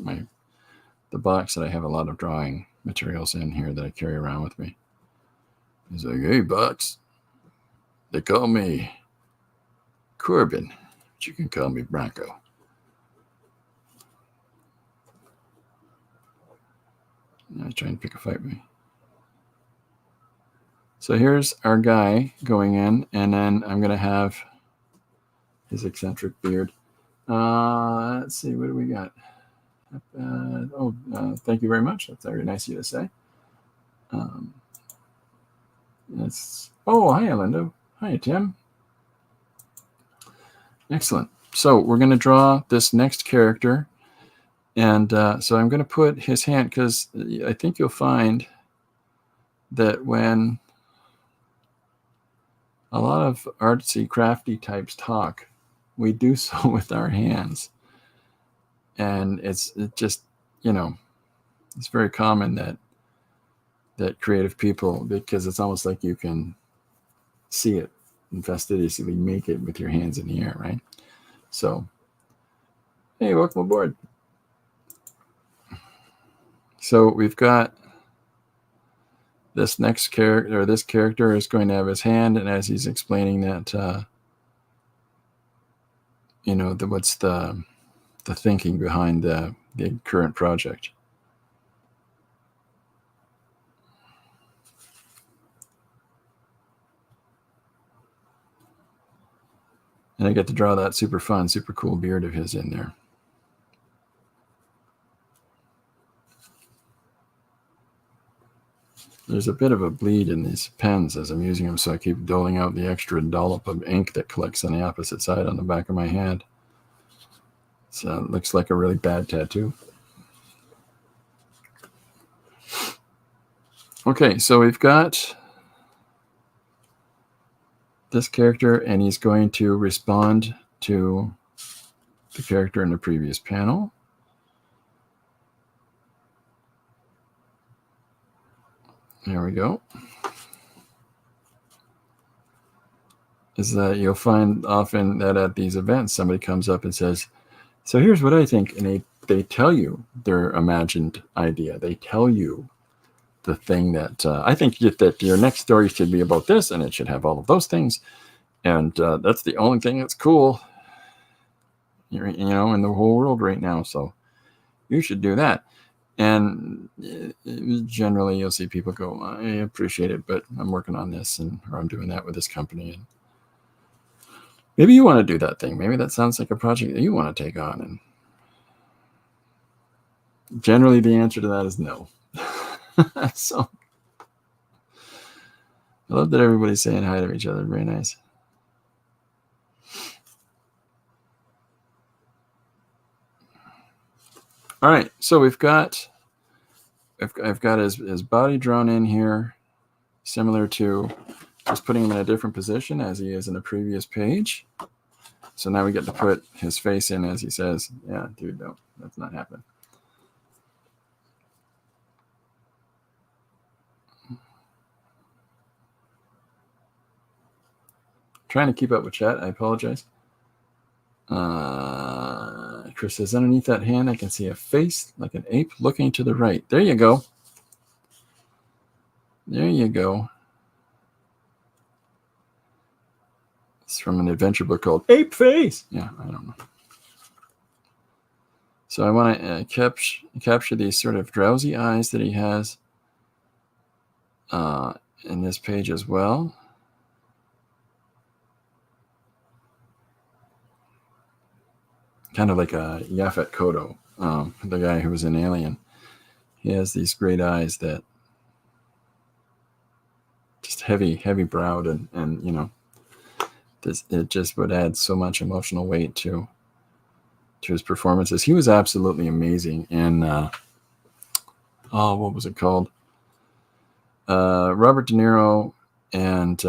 the box that I have a lot of drawing materials in here that I carry around with me. He's like, "Hey, Box, they call me Corbin, but you can call me Bronco." Now he's trying to pick a fight with me. So here's our guy going in, and then I'm going to have his eccentric beard. Let's see, what do we got? Thank you very much. That's very nice of you to say. Hi, Linda. Hi, Tim. Excellent. So we're going to draw this next character. And so I'm going to put his hand, because I think you'll find that when a lot of artsy, crafty types talk, we do so with our hands. And it's very common that creative people, because it's almost like you can see it and fastidiously make it with your hands in the air, right? So, hey, welcome aboard. So we've got this next character, or this character is going to have his hand, and as he's explaining that, what's the thinking behind the current project. And I get to draw that super fun, super cool beard of his in there. There's a bit of a bleed in these pens as I'm using them, so I keep doling out the extra dollop of ink that collects on the opposite side on the back of my hand. So it looks like a really bad tattoo. Okay, so we've got this character, and he's going to respond to the character in the previous panel. There we go. Is that you'll find often that at these events, somebody comes up and says, "So here's what I think," and they tell you their imagined idea. They tell you the thing that I think that your next story should be about this, and it should have all of those things, and that's the only thing that's cool, in the whole world right now. So you should do that. And generally, you'll see people go, I appreciate it, but I'm working on this, or I'm doing that with this company. And maybe you want to do that thing. Maybe that sounds like a project that you want to take on. And generally, the answer to that is no. So I love that everybody's saying hi to each other. Very nice. All right, so I've got his body drawn in here, similar to just putting him in a different position as he is in the previous page. So now we get to put his face in as he says, yeah, dude, no, that's not happening. Trying to keep up with chat. I apologize. Chris says, underneath that hand, I can see a face like an ape looking to the right. There you go. There you go. It's from an adventure book called Ape Face. Yeah, I don't know. So I want to capture these sort of drowsy eyes that he has in this page as well. Kind of like a Yaphet Kotto, the guy who was in Alien. He has these great eyes that just heavy browed, and you know, it just would add so much emotional weight to his performances. He was absolutely amazing in what was it called? Robert De Niro and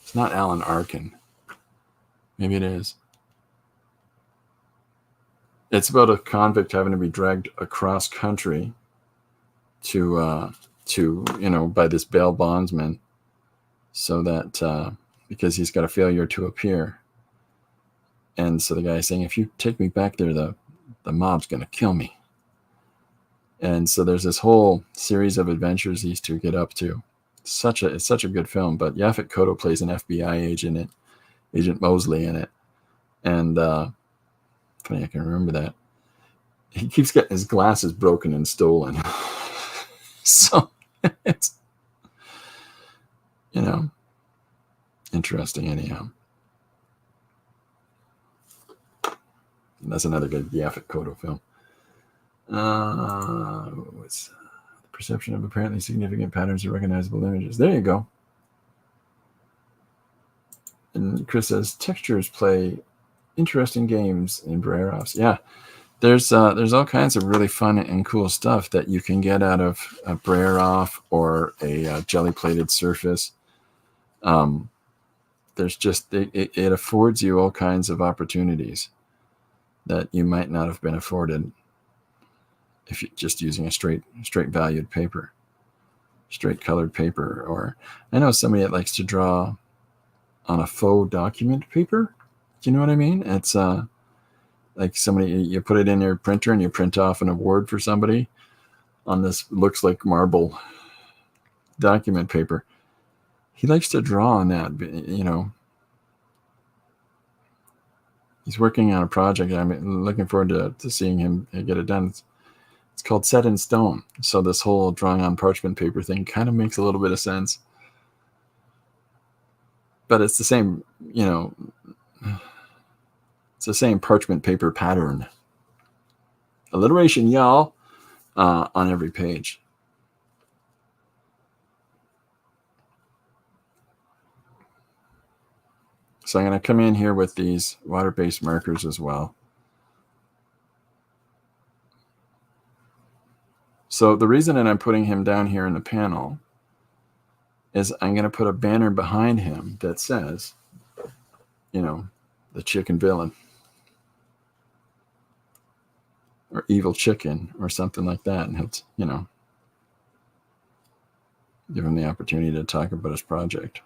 it's not Alan Arkin. Maybe it is. It's about a convict having to be dragged across country to by this bail bondsman, so that because he's got a failure to appear, and so the guy's saying, if you take me back there, the mob's gonna kill me. And so there's this whole series of adventures these two get up to. It's such a good film. But Yaphet Kotto plays an FBI agent, Agent Mosley, in it. And funny, I can remember that. He keeps getting his glasses broken and stolen. So it's, interesting anyhow. And that's another good Yaphet Kotto film. What's the perception of apparently significant patterns of recognizable images? There you go. And Chris says textures play interesting games in Breyeroffs. Yeah, there's all kinds of really fun and cool stuff that you can get out of a Breyeroff or a jelly-plated surface. There's just it affords you all kinds of opportunities that you might not have been afforded if you're just using a straight valued paper, straight colored paper. Or I know somebody that likes to draw on a faux document paper. Do you know what I mean? It's like somebody, you put it in your printer and you print off an award for somebody on this looks like marble document paper. He likes to draw on that, He's working on a project. I'm looking forward to seeing him get it done. It's called Set in Stone. So this whole drawing on parchment paper thing kind of makes a little bit of sense. But it's the same, it's the same parchment paper pattern. Alliteration, y'all, on every page. So I'm going to come in here with these water-based markers as well. So the reason that I'm putting him down here in the panel is I'm going to put a banner behind him that says, the chicken villain or evil chicken or something like that. And he'll, give him the opportunity to talk about his project.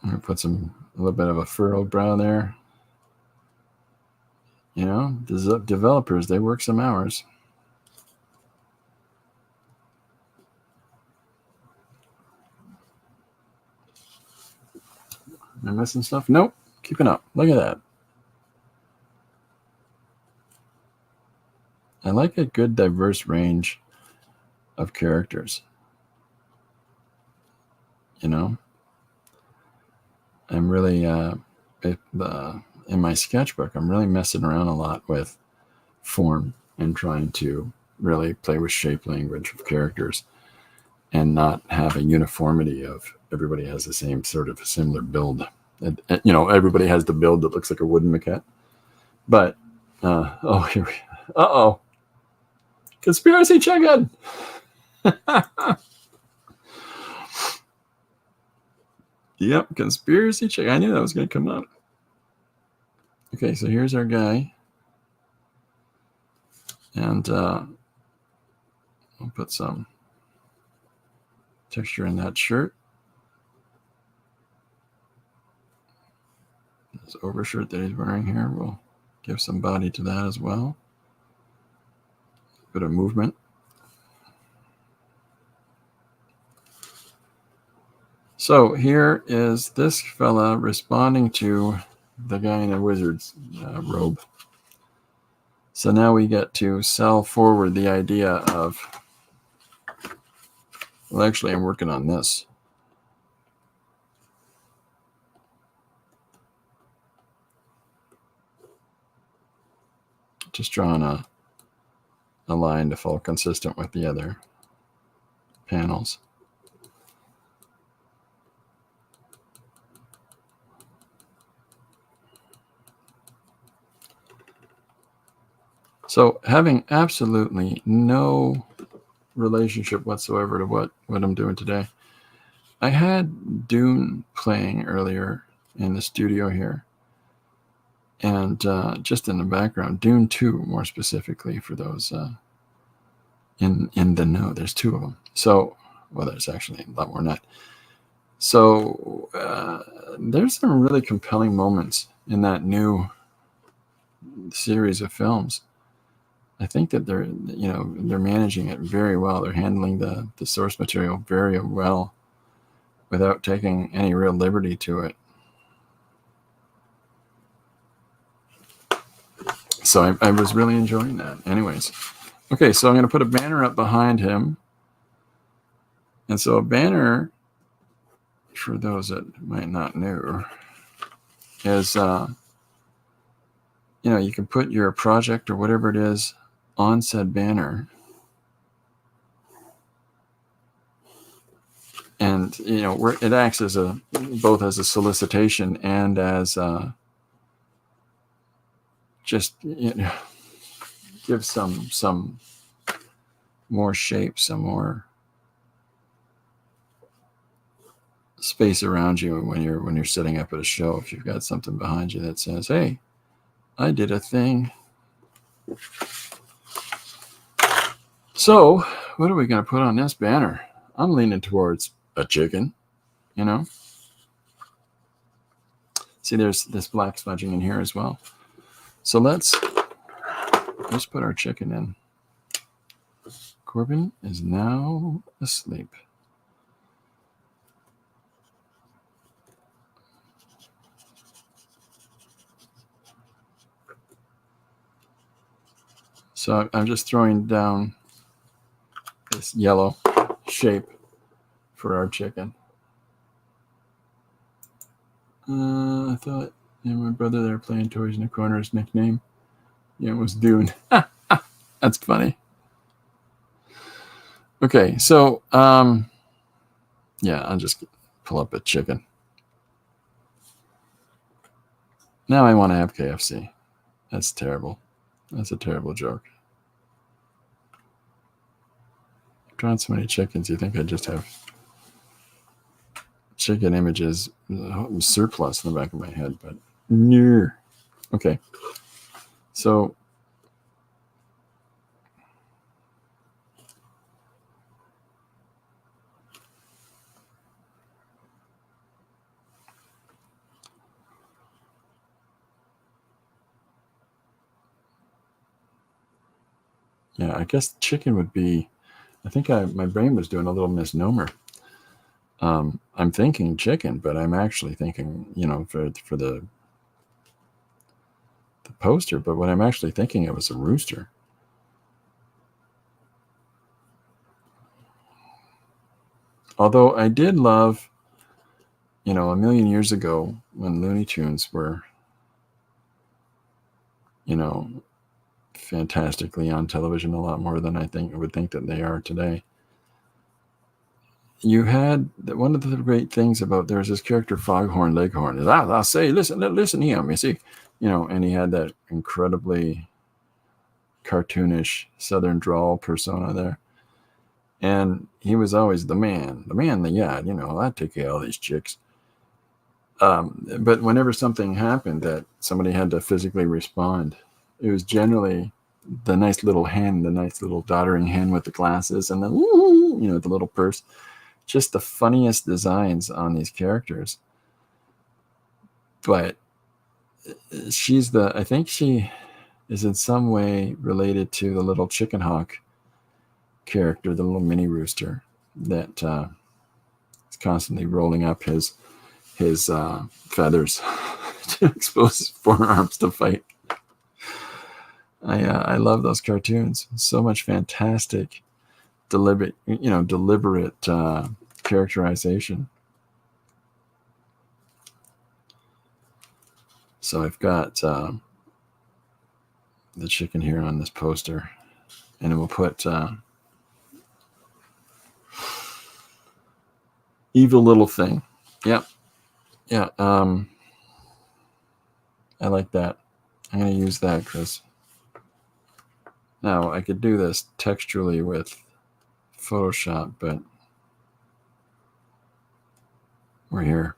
I'm going to put a little bit of a furrowed brow there. developers, they work some hours. Am I missing stuff? Nope. Keeping up. Look at that. I like a good diverse range of characters. You know, I'm really in my sketchbook, I'm really messing around a lot with form and trying to really play with shape language of characters and not have a uniformity of everybody has the same sort of similar build. You know, everybody has the build that looks like a wooden maquette. But here we conspiracy chicken. Yep, conspiracy chicken. I knew that was going to come up. Okay, so here's our guy. And I'll put some texture in that shirt. This overshirt that he's wearing here will give some body to that as well. A bit of movement. So here is this fella responding to the guy in a wizard's robe. So now we get to sell forward the idea of, well, actually, I'm working on this. Just drawing a line to fall consistent with the other panels. So having absolutely no relationship whatsoever to what I'm doing today, I had Dune playing earlier in the studio here. And just in the background, Dune 2 more specifically for those in the know. There's 2 of them. So, well, there's actually a lot more than that. So there's some really compelling moments in that new series of films. I think that they're managing it very well. They're handling the source material very well without taking any real liberty to it. So I was really enjoying that. Anyways, okay, so I'm going to put a banner up behind him. And so a banner, for those that might not know, is, you can put your project or whatever it is on said banner. And, it acts as both as a solicitation and as just give some more shape, some more space around you when you're setting up at a show. If you've got something behind you that says, "Hey, I did a thing." So, what are we going to put on this banner? I'm leaning towards a chicken, See, there's this black smudging in here as well. So let's put our chicken in. Corbin is now asleep. So I'm just throwing down this yellow shape for our chicken. I thought my brother there playing toys in the corner, his nickname, it was Dune. That's funny. Okay, so I'll just pull up a chicken. Now I want to have KFC. That's terrible. That's a terrible joke. I've drawn so many chickens, you think I just have chicken images surplus in the back of my head, but no. Okay. So Yeah, I guess chicken would be. I think my brain was doing a little misnomer. I'm thinking chicken, but I'm actually thinking, for the poster. But what I'm actually thinking of was a rooster. Although I did love, a million years ago when Looney Tunes were, fantastically on television a lot more than I would think that they are today. You had one of the great things about there's this character Foghorn Leghorn. I'll say, listen to him, you see, and he had that incredibly cartoonish Southern drawl persona there. And he was always the man, the yard, I'd take care of all these chicks. But whenever something happened that somebody had to physically respond, it was generally the nice little hen, the nice little doddering hen with the glasses and the little purse. Just the funniest designs on these characters. But I think she is in some way related to the little chicken hawk character, the little mini rooster that is constantly rolling up his feathers to expose his forearms to fight. I love those cartoons. So much fantastic, deliberate characterization. So I've got the chicken here on this poster, and we'll put evil little thing. Yep. Yeah. I like that. I'm going to use that, Chris. Now, I could do this textually with Photoshop, but we're here.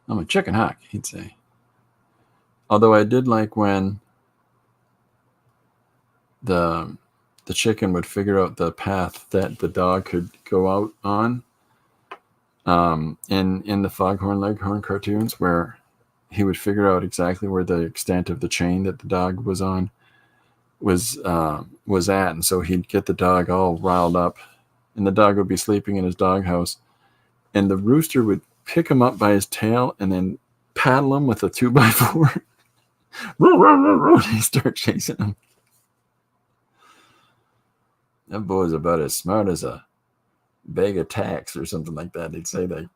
I'm a chicken hawk, he'd say. Although I did like when the chicken would figure out the path that the dog could go out on. In the Foghorn Leghorn cartoons, where he would figure out exactly where the extent of the chain that the dog was on was at, and so he'd get the dog all riled up, and the dog would be sleeping in his doghouse, and the rooster would pick him up by his tail and then paddle him with a 2x4. He start chasing him. That boy's about as smart as a bag of tacks or something like that. They'd say that,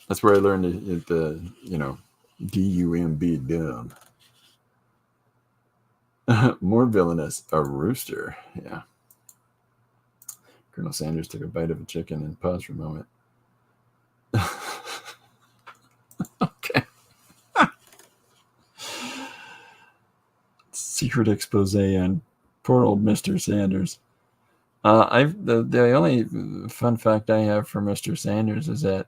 That's where I learned the D-U-M-B, dumb. More villainous, a rooster. Yeah. Colonel Sanders took a bite of a chicken and paused for a moment. Okay. Secret expose on poor old Mr. Sanders. The only fun fact I have for Mr. Sanders is that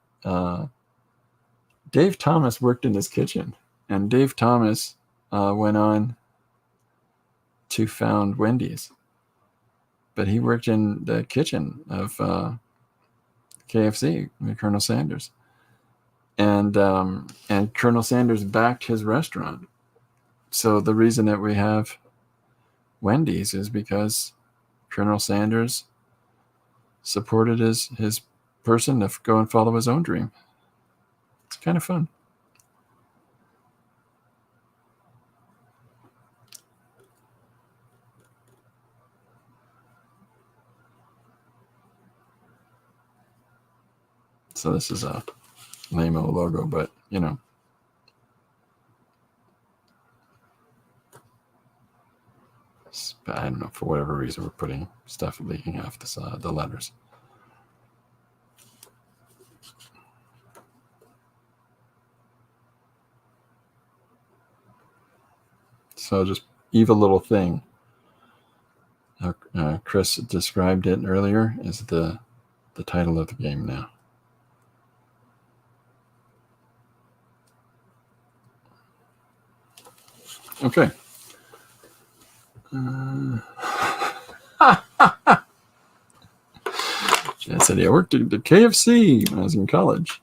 Dave Thomas worked in his kitchen, and Dave Thomas went on to found Wendy's, but he worked in the kitchen of KFC with Colonel Sanders, and Colonel Sanders backed his restaurant. So the reason that we have Wendy's is because Colonel Sanders supported his person to go and follow his own dream. It's kind of fun. So this is a lame-o logo, but I don't know, for whatever reason we're putting stuff leaking off the letters. So just evil little thing. Chris described it earlier as the title of the game now. Okay. Jan said, I worked at the KFC when I was in college.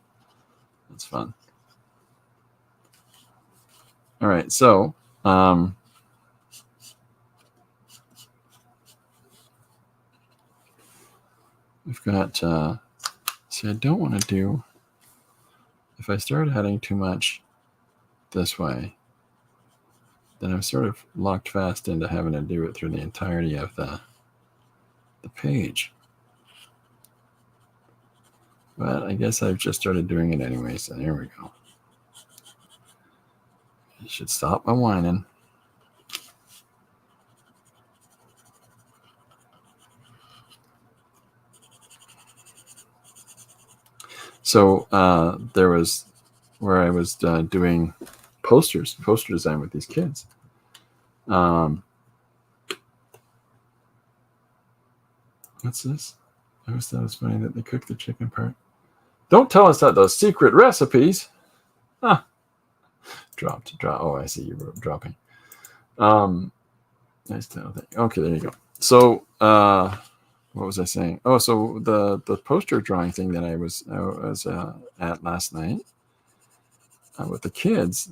That's fun. All right, so we've got, see, I don't want to do, if I start adding too much this way, then I'm sort of locked fast into having to do it through the entirety of the page. But I guess I've just started doing it anyway, so there we go. I should stop my whining. So there was where I was doing poster design with these kids. What's this? I always thought it was funny that they cooked the chicken part. Don't tell us that those secret recipes. Dropped. Oh, I see you were dropping. Nice to know that. Okay, there you go. So, what was I saying? Oh, so the poster drawing thing that I was at last night with the kids.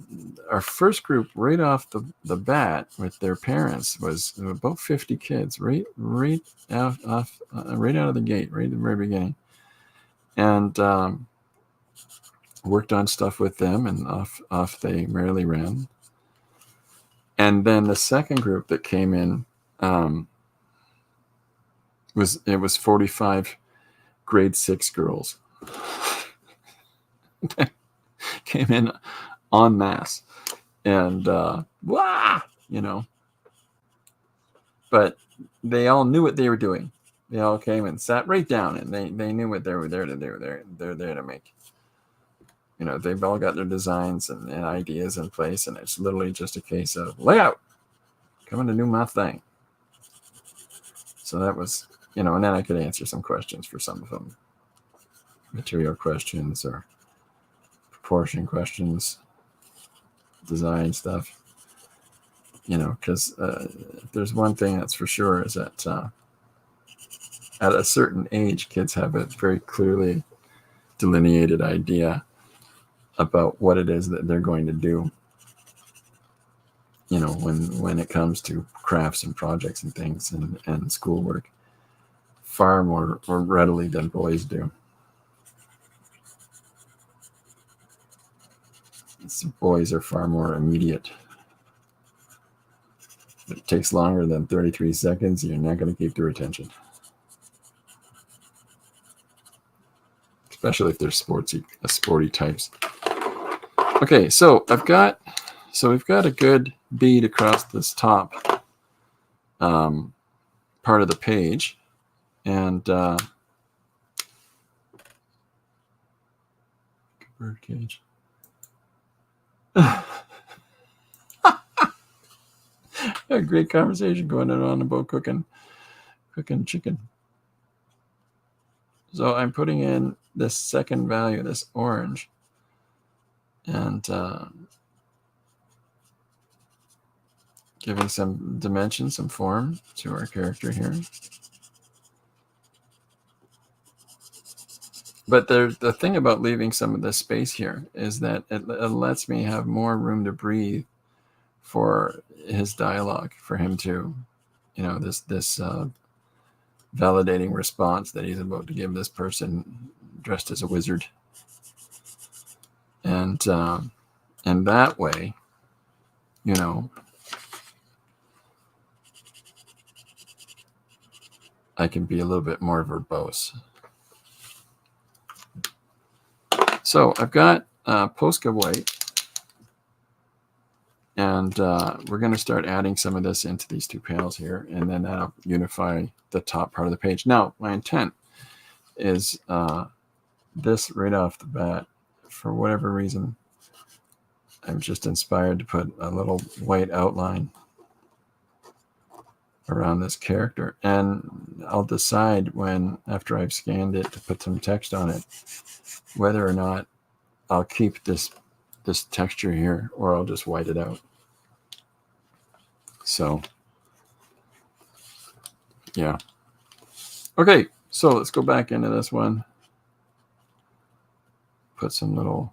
Our first group, right off the bat, with their parents, was about 50 kids, right out of the gate, right at the very beginning, and worked on stuff with them, and off they merrily ran. And then the second group that came in was 45 grade 6 girls. Came in en masse, and but they all knew what they were doing. They all came and sat right down, and they knew what they were there to do. They're there to make. They've all got their designs and ideas in place, and it's literally just a case of layout. Coming to do my thing. So that was, and then I could answer some questions for some of them. Material questions or proportion questions, design stuff. Because if there's one thing that's for sure is that at a certain age, kids have a very clearly delineated idea about what it is that they're going to do, when it comes to crafts and projects and things and schoolwork, far more readily than boys do. Boys are far more immediate. If it takes longer than 33 seconds, you're not going to keep their attention. Especially if they're sporty types. Okay, so we've got a good bead across this top part of the page, and birdcage. A great conversation going on about cooking chicken. So I'm putting in this second value, this orange, and giving some dimension, some form to our character here. But the thing about leaving some of this space here is that it lets me have more room to breathe for his dialogue, for him to, this validating response that he's about to give this person dressed as a wizard. And that way, I can be a little bit more verbose. So I've got Posca white, and we're going to start adding some of this into these two panels here, and then that'll unify the top part of the page. Now, my intent is this right off the bat. For whatever reason, I'm just inspired to put a little white outline around this character, and I'll decide after I've scanned it, to put some text on it, whether or not I'll keep this texture here or I'll just white it out. So, yeah. Okay, so let's go back into this one. Put some little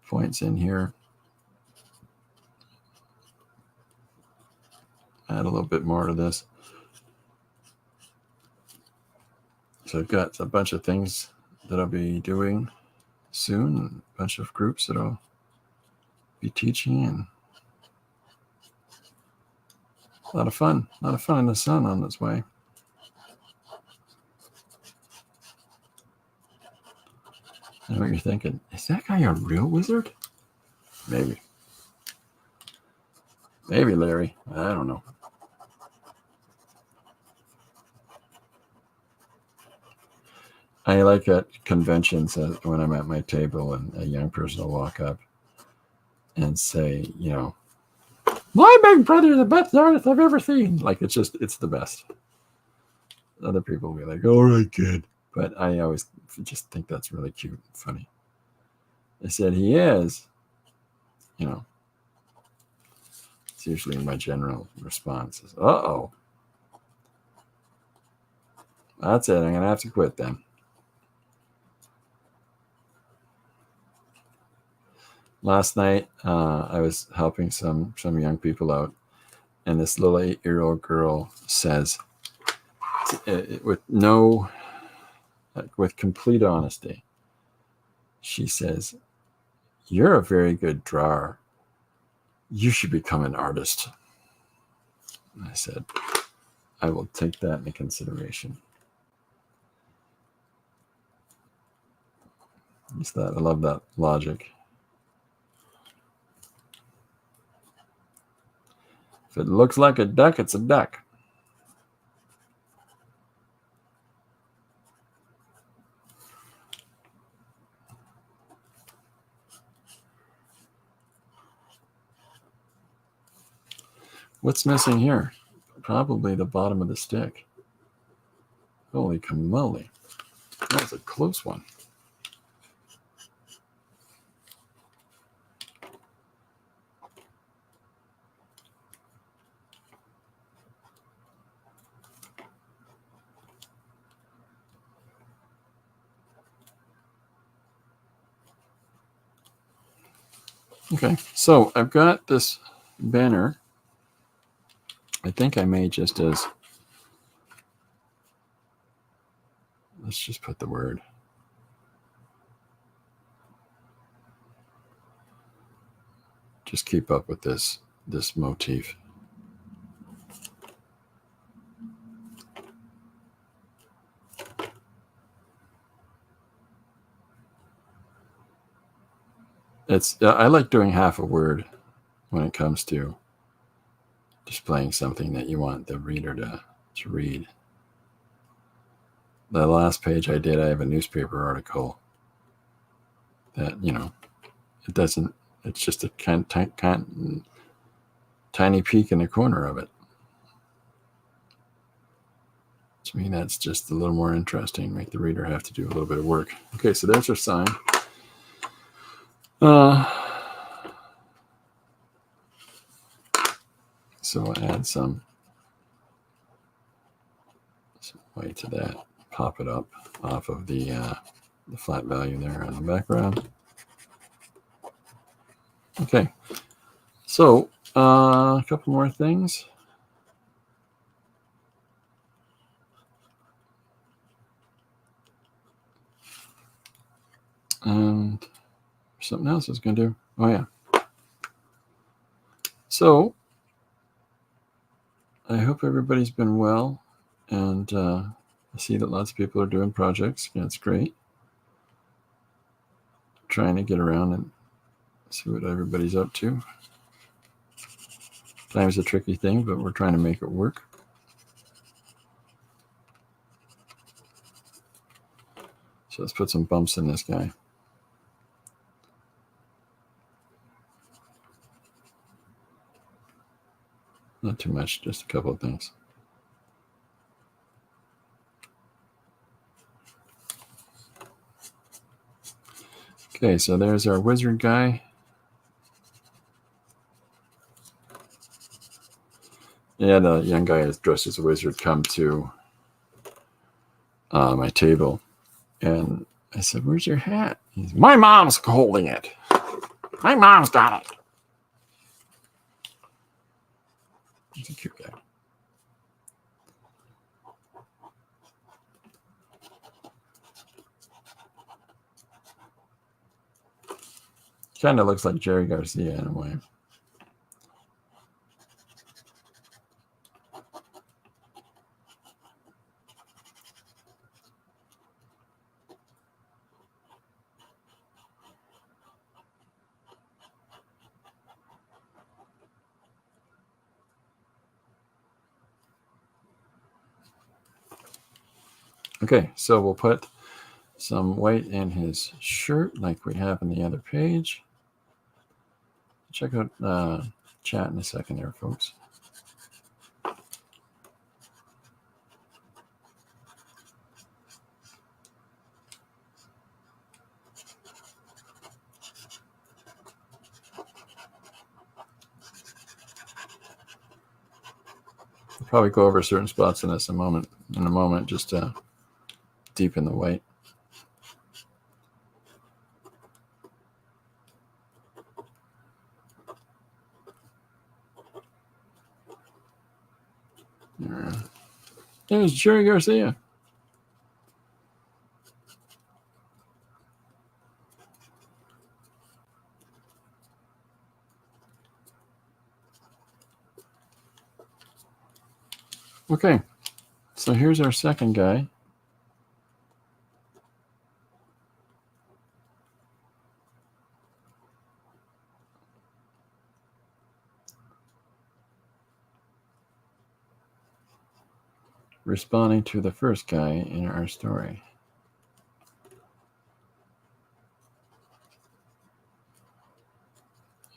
points in here. Add a little bit more to this. So I've got a bunch of things that I'll be doing soon, a bunch of groups that I'll be teaching, and a lot of fun in the sun on this way. I know what you're thinking. Is that guy a real wizard? Maybe. Maybe, Larry. I don't know. I like at conventions when I'm at my table and a young person will walk up and say, you know, my big brother is the best artist I've ever seen. Like, it's the best. Other people will be like, all right, kid. But I always just think that's really cute and funny. I said, he is. You know, it's usually my general response is, uh-oh. That's it. I'm going to have to quit then. Last night, I was helping some young people out, and this little 8-year-old girl says, with complete honesty, she says, "You're a very good drawer. You should become an artist." And I said, "I will take that into consideration." Just that I love that logic. If it looks like a duck, it's a duck. What's missing here? Probably the bottom of the stick. Holy camoli. That was a close one. Okay, so I've got this banner. I think I may just as, let's just put the word. Just keep up with this motif. I like doing half a word when it comes to displaying something that you want the reader to read. The last page I did, I have a newspaper article that, you know, it's just a tiny peek in the corner of it. To me, that's just a little more interesting. Make the reader have to do a little bit of work. Okay, so there's our sign. So I'll add some weight to that. Pop it up off of the flat value there on the background. Okay, so a couple more things. And something else I was going to do. Oh, yeah. So I hope everybody's been well. And I see that lots of people are doing projects. That's great. Trying to get around and see what everybody's up to. Time's a tricky thing, but we're trying to make it work. So let's put some bumps in this guy. Not too much, just a couple of things. Okay, so there's our wizard guy. Yeah, the young guy is dressed as a wizard come to my table, and I said, "Where's your hat?" He's, "My mom's holding it. My mom's got it." He's a cute guy. Kind of looks like Jerry Garcia in a way. Okay, so we'll put some white in his shirt like we have in the other page. Check out chat in a second there, folks. We'll probably go over certain spots in this in a moment, just to deepen the white. There's Jerry Garcia. Okay, so here's our second guy. Responding to the first guy in our story.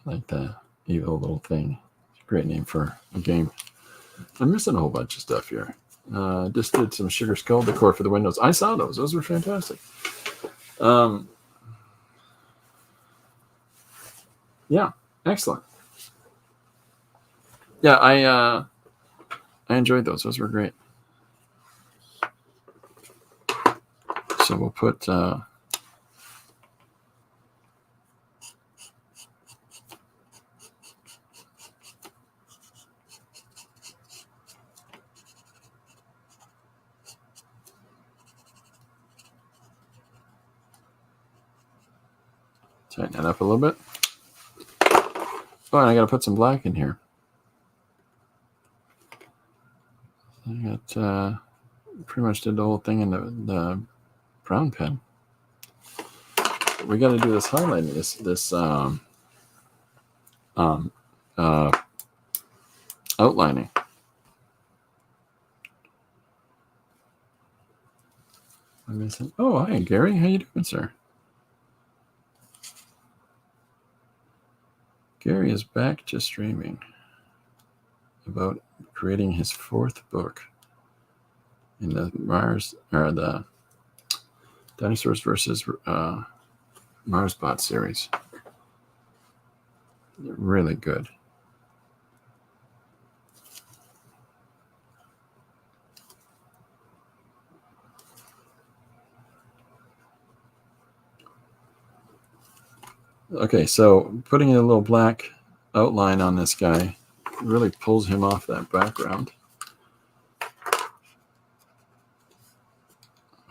I like the evil little thing. It's a great name for a game. I'm missing a whole bunch of stuff here. Just did some Sugar Skull decor for the windows. I saw those. Those were fantastic. Yeah, excellent. Yeah, I enjoyed those. Those were great. So we'll put tighten that up a little bit. Oh, and I got to put some black in here. I got pretty much did the whole thing in the brown pen. We got to do this highlighting, this outlining. I'm missing. Oh, hi, Gary. How you doing, sir? Gary is back to streaming about creating his fourth book in the the Dinosaurs versus Marsbot series. Really good. Okay, so putting a little black outline on this guy really pulls him off that background,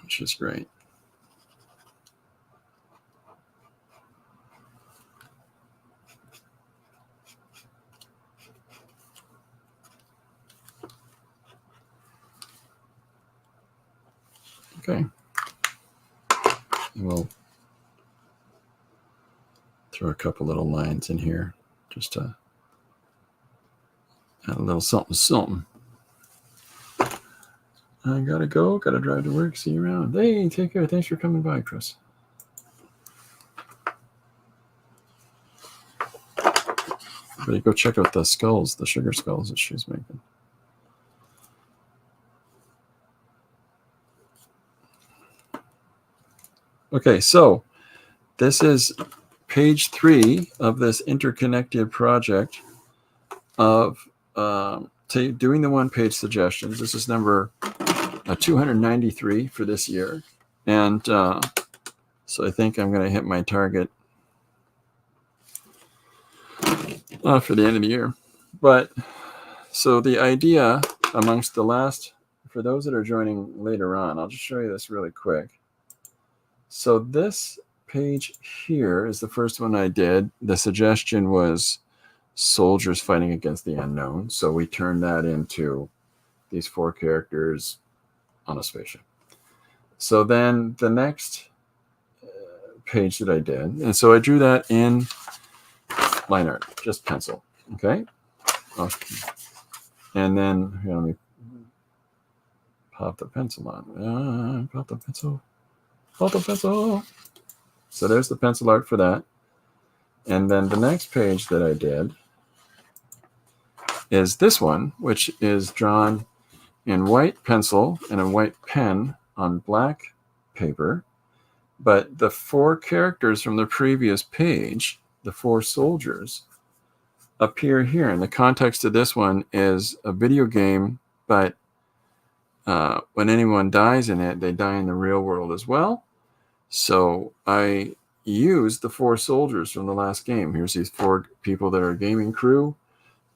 which is great. Okay. And we'll throw a couple little lines in here just to add a little something, something. I gotta go. Gotta drive to work. See you around. Hey, take care. Thanks for coming by, Chris. Everybody go check out the skulls, the sugar skulls that she's making. Okay, so this is page 3 of this interconnected project of doing the one-page suggestions. This is number 293 for this year. And so I think I'm going to hit my target for the end of the year. But so the idea amongst the last, for those that are joining later on, I'll just show you this really quick. So this page here is the first one I did. The suggestion was soldiers fighting against the unknown. So we turned that into these 4 characters on a spaceship. So then the next page that I did, and so I drew that in line art, just pencil. Okay. And then here, let me pop the pencil on. Pop the pencil. Pop the pencil. So there's the pencil art for that. And then the next page that I did is this one, which is drawn in white pencil and a white pen on black paper. But the 4 characters from the previous page, the 4 soldiers, appear here. And the context of this one is a video game, but when anyone dies in it, they die in the real world as well. So I used the 4 soldiers from the last game. Here's these 4 people that are gaming crew.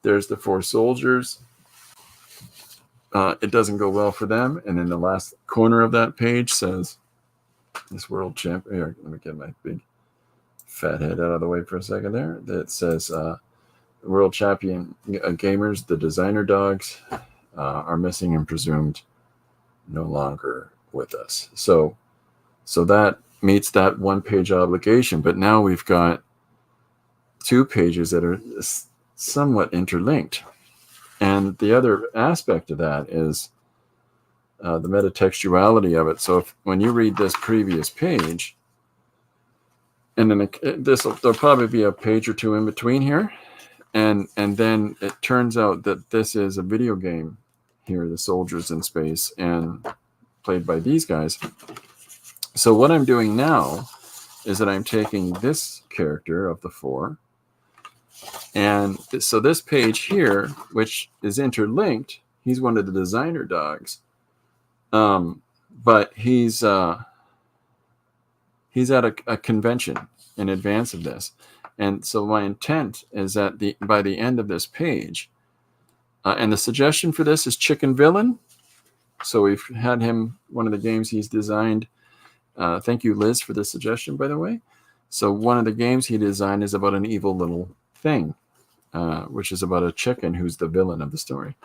There's the 4 soldiers. It doesn't go well for them. And then the last corner of that page says, this world champ. Here, let me get my big fat head out of the way for a second there. That says, world champion gamers, the designer dogs are missing and presumed no longer with us. So that meets that 1-page obligation. But now we've got 2 pages that are somewhat interlinked. And the other aspect of that is the metatextuality of it. So when you read this previous page, and then there'll probably be a page or 2 in between here, and then it turns out that this is a video game here, the soldiers in space, and played by these guys. So what I'm doing now is that I'm taking this character of the 4, and so this page here, which is interlinked, he's one of the designer dogs, but he's at a convention in advance of this. And so my intent is that by the end of this page, and the suggestion for this is Chicken Villain. So we've had him, one of the games he's designed. Thank you, Liz, for the suggestion, by the way. So one of the games he designed is about an evil little thing, which is about a chicken who's the villain of the story.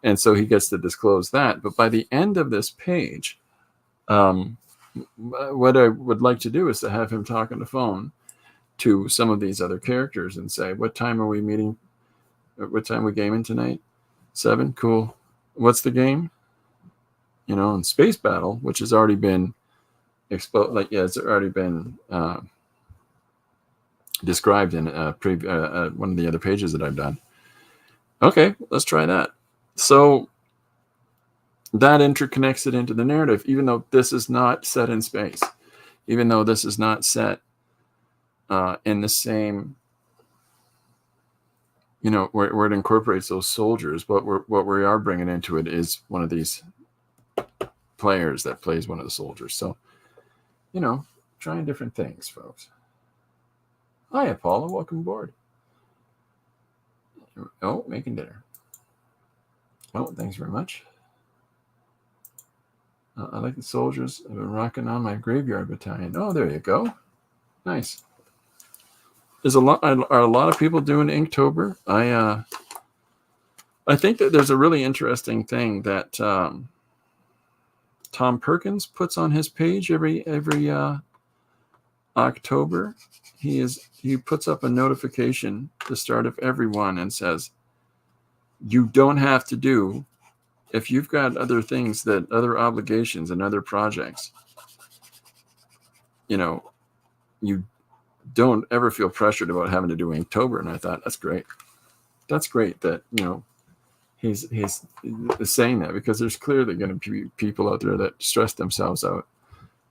And so he gets to disclose that. But by the end of this page, what I would like to do is to have him talk on the phone to some of these other characters and say, what time are we meeting? What time are we gaming tonight? 7? Cool. What's the game? You know, in Space Battle, which has already been it's already been described in one of the other pages that I've done. Okay, let's try that. So that interconnects it into the narrative, even though this is not set in space, even though this is not set in the same, you know, where it incorporates those soldiers. What we are bringing into it is one of these players that plays one of the soldiers. So, you know, trying different things, folks. Hi, Paula. Welcome aboard. Oh, making dinner. Oh, thanks very much. I like the soldiers. I've been rocking on my graveyard battalion. Oh, there you go. Nice. Are a lot of people doing Inktober? I think that there's a really interesting thing that Tom Perkins puts on his page every October. He puts up a notification at the start of every one and says, you don't have to do, if you've got other things, that other obligations and other projects, you know, you don't ever feel pressured about having to do Inktober. And I thought, that's great. That's great that, you know, he's saying that, because there's clearly going to be people out there that stress themselves out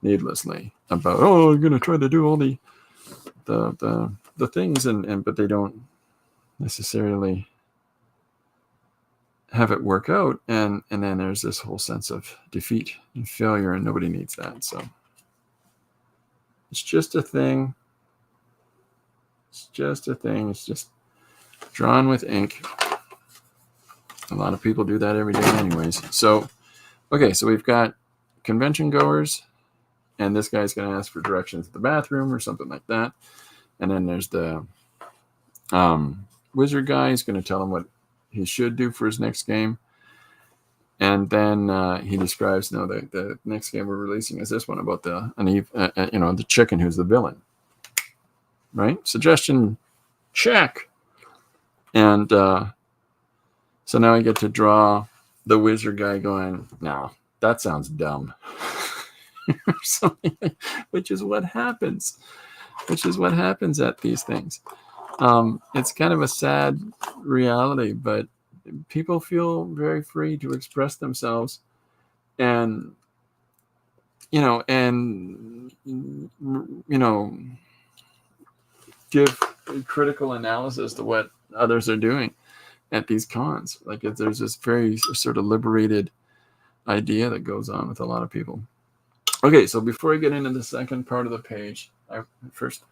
needlessly about, oh, I'm going to try to do all the things, and but they don't necessarily have it work out, and then there's this whole sense of defeat and failure, and nobody needs that. So it's just a thing. It's just a thing. It's just drawn with ink. A lot of people do that every day anyways. So, okay, so we've got convention goers, and this guy's going to ask for directions to the bathroom or something like that. And then there's the wizard guy. He's going to tell him what he should do for his next game. And then he describes, no, the next game we're releasing is this one about the chicken who's the villain. Right? Suggestion, check. And so now I get to draw the wizard guy going, no, that sounds dumb. Or something, which is what happens. Which is what happens at these things. It's kind of a sad reality, but people feel very free to express themselves and give critical analysis to what others are doing at these cons. Like there's this very sort of liberated idea that goes on with a lot of people. Okay, so before I get into the second part of the page, first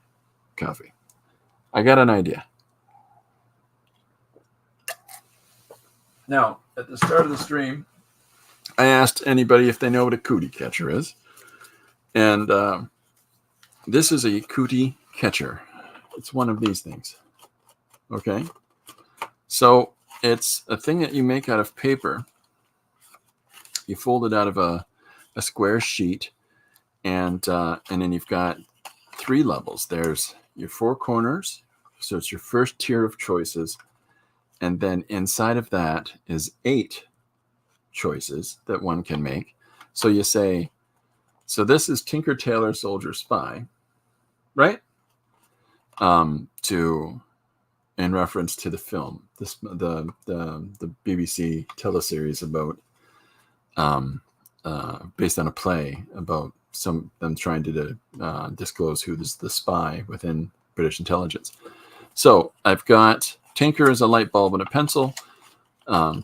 coffee. I got an idea. Now, at the start of the stream, I asked anybody if they know what a cootie catcher is. And this is a cootie catcher. It's one of these things. Okay? So it's a thing that you make out of paper. You fold it out of a square sheet. And then you've got 3 levels. There's your 4 corners. So it's your first tier of choices. And then inside of that is 8 choices that one can make. So you say, so this is Tinker, Tailor, Soldier, Spy, right? In reference to the film, the BBC teleseries about, based on a play about them trying to disclose who is the spy within British intelligence. So I've got Tinker is a light bulb and a pencil.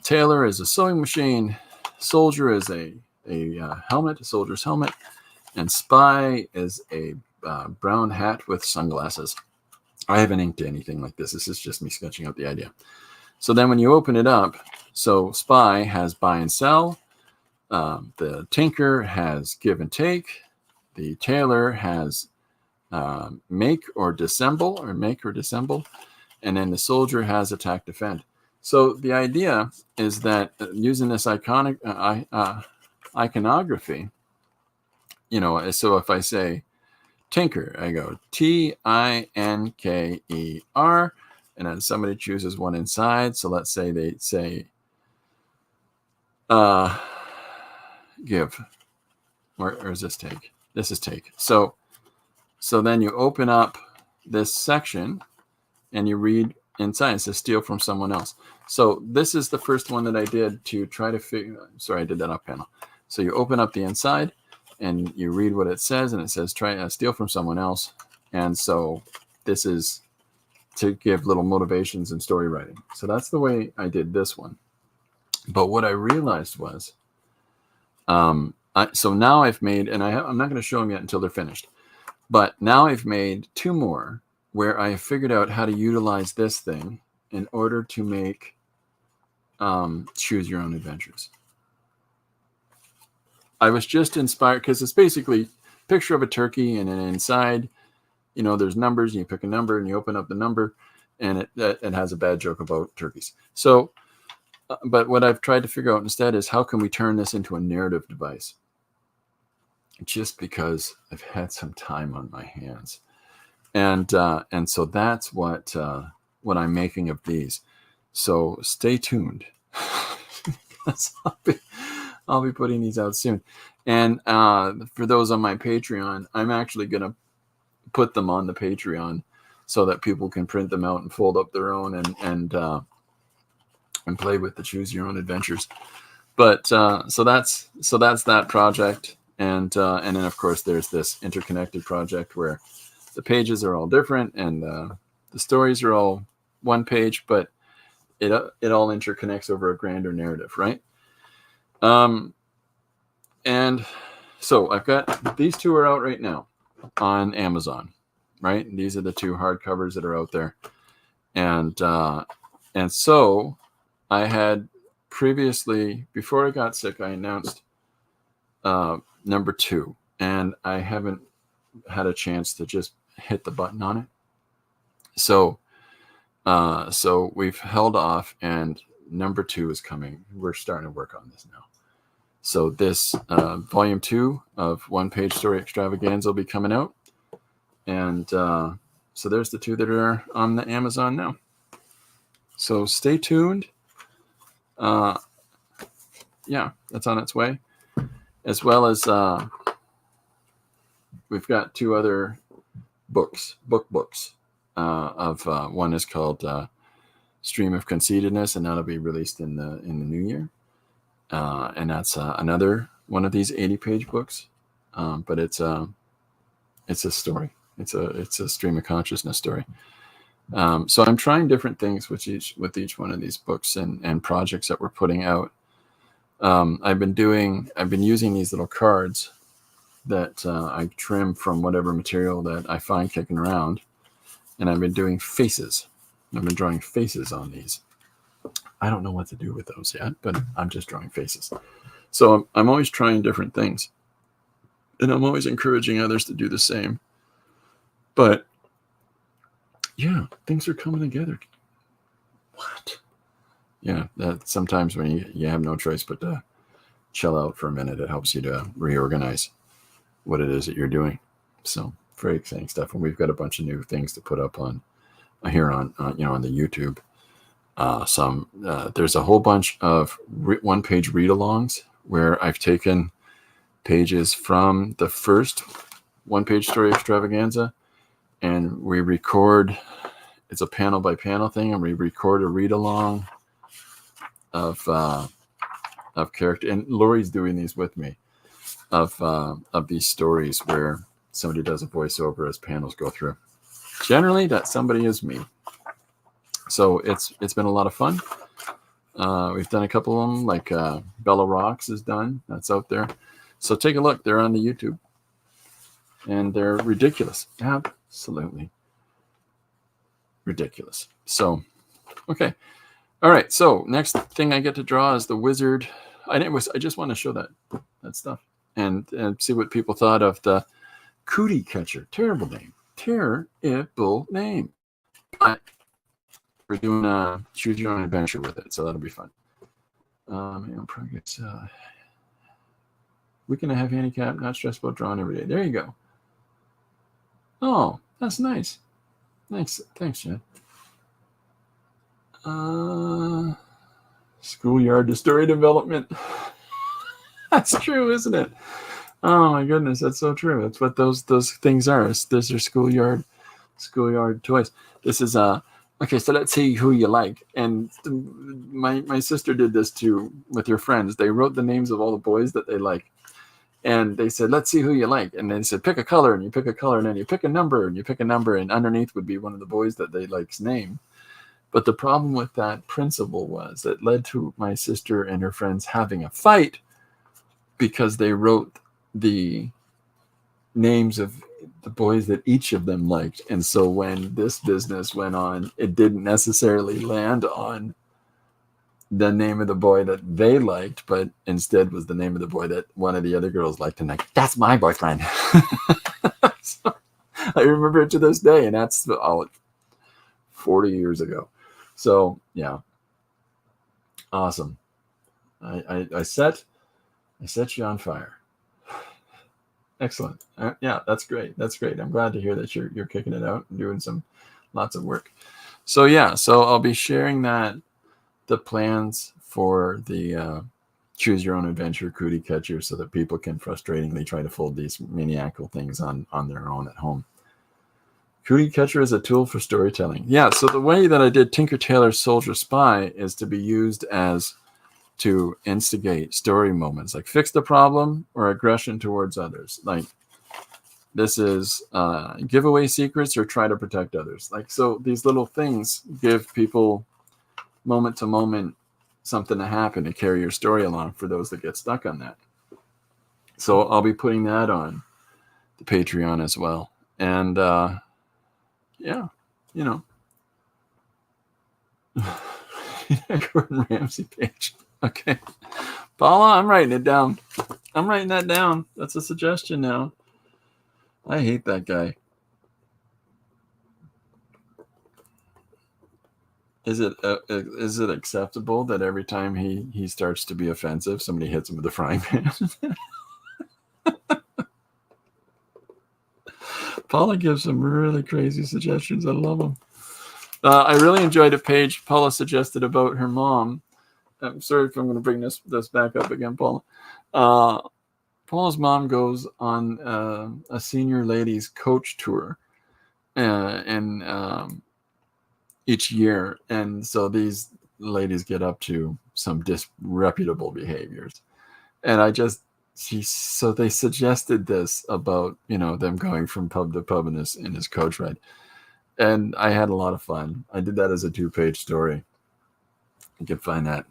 Tailor is a sewing machine. Soldier is a helmet, a soldier's helmet. And Spy is a brown hat with sunglasses. I haven't inked anything like this. This is just me sketching out the idea. So then when you open it up, so Spy has buy and sell. The Tinker has give and take. The Tailor has make or disassemble. And then the soldier has attack defend. So the idea is that using this iconography, so if I say Tinker, I go Tinker, and then somebody chooses one inside. So let's say they say give, or is this take? This is take. So then you open up this section and you read inside. It says steal from someone else. So this is the first one that I did to try to figure. Sorry, I did that off panel. So you open up the inside and you read what it says, and it says try steal from someone else. And so this is to give little motivations in story writing. So that's the way I did this one. But what I realized was, so now I've made, and I'm not going to show them yet until they're finished. But now I've made 2 more where I figured out how to utilize this thing in order to make choose your own adventures. I was just inspired because it's basically a picture of a turkey, and then inside, there's numbers, and you pick a number and you open up the number, and it has a bad joke about turkeys. So, but what I've tried to figure out instead is how can we turn this into a narrative device? Just because I've had some time on my hands. And so that's what I'm making of these. So stay tuned. I'll be putting these out soon. And for those on my Patreon, I'm actually going to put them on the Patreon so that people can print them out and fold up their own and play with the choose your own adventures. But so that's that project. And then of course there's this interconnected project where the pages are all different and the stories are all one page, but it all interconnects over a grander narrative, right? And so I've got these two are out right now on Amazon, right? And these are the two hardcovers that are out there, and so I had previously, before I got sick, I announced number 2, and I haven't had a chance to just hit the button on it. So we've held off, and number 2 is coming. We're starting to work on this now. So this volume 2 of One Page Story Extravaganza will be coming out. And so there's the 2 that are on the Amazon now. So stay tuned. Yeah, that's on its way. As well as we've got 2 other books. One is called Stream of Conceitedness, and that'll be released in the new year. And that's another one of these 80-page books, but it's a story. It's a stream of consciousness story. So I'm trying different things with each one of these books and projects that we're putting out. I've been using these little cards that I trim from whatever material that I find kicking around, and I've been doing faces. I've been drawing faces on these. I don't know what to do with those yet, but I'm just drawing faces. So I'm always trying different things, and I'm always encouraging others to do the same. But yeah, things are coming together. What? Yeah, that sometimes when you have no choice but to chill out for a minute, it helps you to reorganize what it is that you're doing. So very exciting stuff. And we've got a bunch of new things to put up on here on the YouTube. There's a whole bunch of one-page read-alongs where I've taken pages from the first One-Page Story Extravaganza, and we record. It's a panel by panel thing, and we record a read-along of character. And Lori's doing these with me of these stories where somebody does a voiceover as panels go through. Generally, that somebody is me. So it's been a lot of fun. We've done a couple of them, like Bella Rocks is done. That's out there. So take a look. They're on the YouTube. And they're ridiculous. Absolutely ridiculous. So, okay. All right. So next thing I get to draw is the wizard. I just want to show that stuff and see what people thought of the Cootie Catcher. Terrible name. Terrible name. But we're doing choose your own adventure with it, so that'll be fun. Progress. We can have handicap, not stressed about drawing every day. There you go. Oh, that's nice. Thanks, Jen. Schoolyard to story development. That's true, isn't it? Oh my goodness, that's so true. That's what those things are. Those are schoolyard toys. This is okay, so let's see who you like. And my sister did this too with her friends. They wrote the names of all the boys that they like. And they said, let's see who you like. And they said, pick a color, and you pick a color, and then you pick a number, and you pick a number, and underneath would be one of the boys that they like's name. But the problem with that principle was it led to my sister and her friends having a fight because they wrote the names of the boys that each of them liked. And so when this business went on, it didn't necessarily land on the name of the boy that they liked, but instead was the name of the boy that one of the other girls liked. And like, that's my boyfriend. So I remember it to this day, and that's all 40 years ago. So yeah, awesome. I set you on fire. Excellent. Yeah, that's great. That's great. I'm glad to hear that you're kicking it out and doing lots of work. So yeah, so I'll be sharing the plans for the choose your own adventure Cootie Catcher so that people can frustratingly try to fold these maniacal things on their own at home. Cootie Catcher is a tool for storytelling. Yeah, so the way that I did Tinker Tailor's Soldier Spy is to be used to instigate story moments, like fix the problem or aggression towards others. Like this is give away secrets or try to protect others. Like, so these little things give people moment to moment something to happen to carry your story along for those that get stuck on that. So I'll be putting that on the Patreon as well. And yeah, you know, Gordon Ramsay page. Okay, Paula, I'm writing it down. I'm writing that down. That's a suggestion now. I hate that guy. Is it acceptable that every time he starts to be offensive, somebody hits him with a frying pan? Paula gives some really crazy suggestions. I love them. I really enjoyed a page Paula suggested about her mom. I'm sorry if I'm going to bring this back up again, Paula. Paula's mom goes on a senior ladies coach tour in each year, and so these ladies get up to some disreputable behaviors, and so they suggested this about them going from pub to pub in his coach ride, and I had a lot of fun. I did that as a 2-page story. You can find that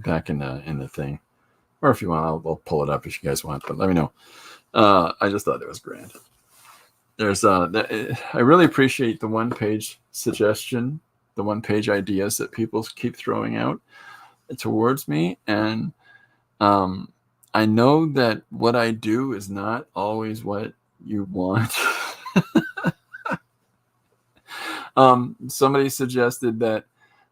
back in the thing, or if you want, I'll pull it up if you guys want. But let me know. I just thought it was grand. There's I really appreciate the 1-page suggestion, the 1-page ideas that people keep throwing out towards me, and I know that what I do is not always what you want. Somebody suggested that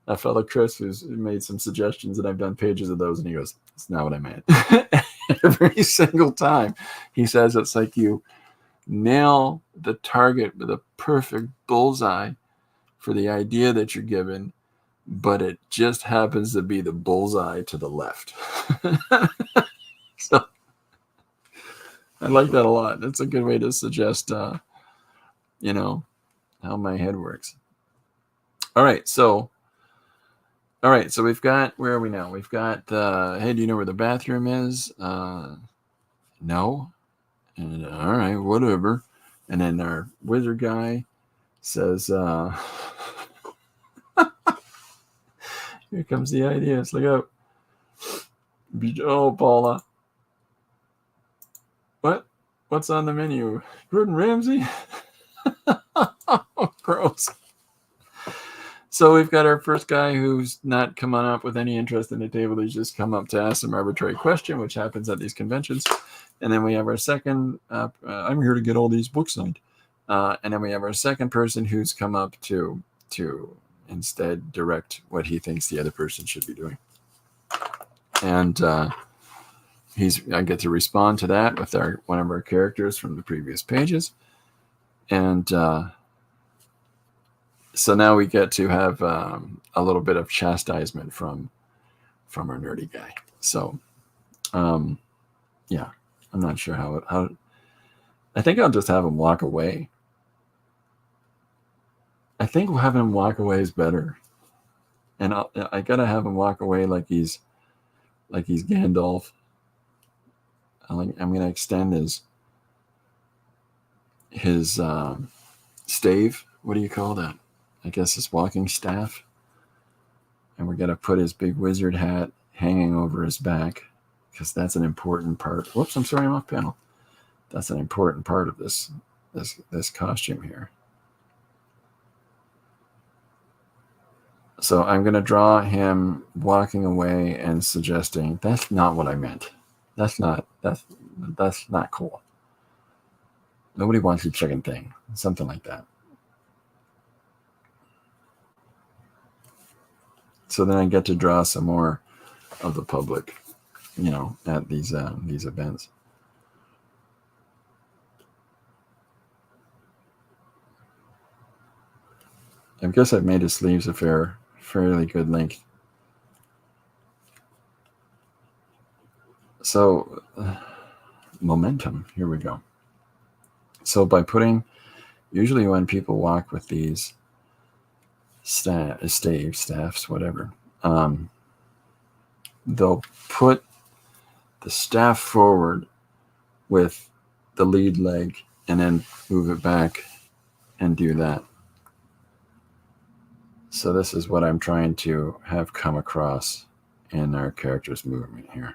a fellow Chris who's made some suggestions, and I've done pages of those, and he goes, "It's not what I meant." Every single time he says it's like you nail the target with a perfect bullseye for the idea that you're given, but it just happens to be the bullseye to the left. So I like that a lot. That's a good way to suggest how my head works. All right, so we've got, where are we now? We've got hey, do you know where the bathroom is? No. And all right, whatever. And then our wizard guy says, here comes the ideas. Look out. Oh, Paula. What's on the menu? Gordon Ramsay? Oh, gross. So we've got our first guy who's not come on up with any interest in the table. He's just come up to ask some arbitrary question, which happens at these conventions. And then we have our second, I'm here to get all these books signed. And then we have our second person who's come up to instead direct what he thinks the other person should be doing. And I get to respond to that with one of our characters from the previous pages. And so now we get to have a little bit of chastisement from our nerdy guy. So, yeah, I'm not sure how. I think I'll just have him walk away. I think having him walk away is better, and I gotta have him walk away like he's Gandalf. I'm gonna extend his stave. What do you call that? I guess his walking staff. And we're going to put his big wizard hat hanging over his back, because that's an important part. Whoops, I'm sorry, I'm off panel. That's an important part of this costume here. So I'm going to draw him walking away and suggesting, that's not what I meant. That's not cool. Nobody wants your chicken thing. Something like that. So then I get to draw some more of the public, at these events. I guess I've made his sleeves a fairly good length. So momentum, here we go. So by usually when people walk with these staffs, whatever, they'll put the staff forward with the lead leg and then move it back and do that. So this is what I'm trying to have come across in our character's movement here.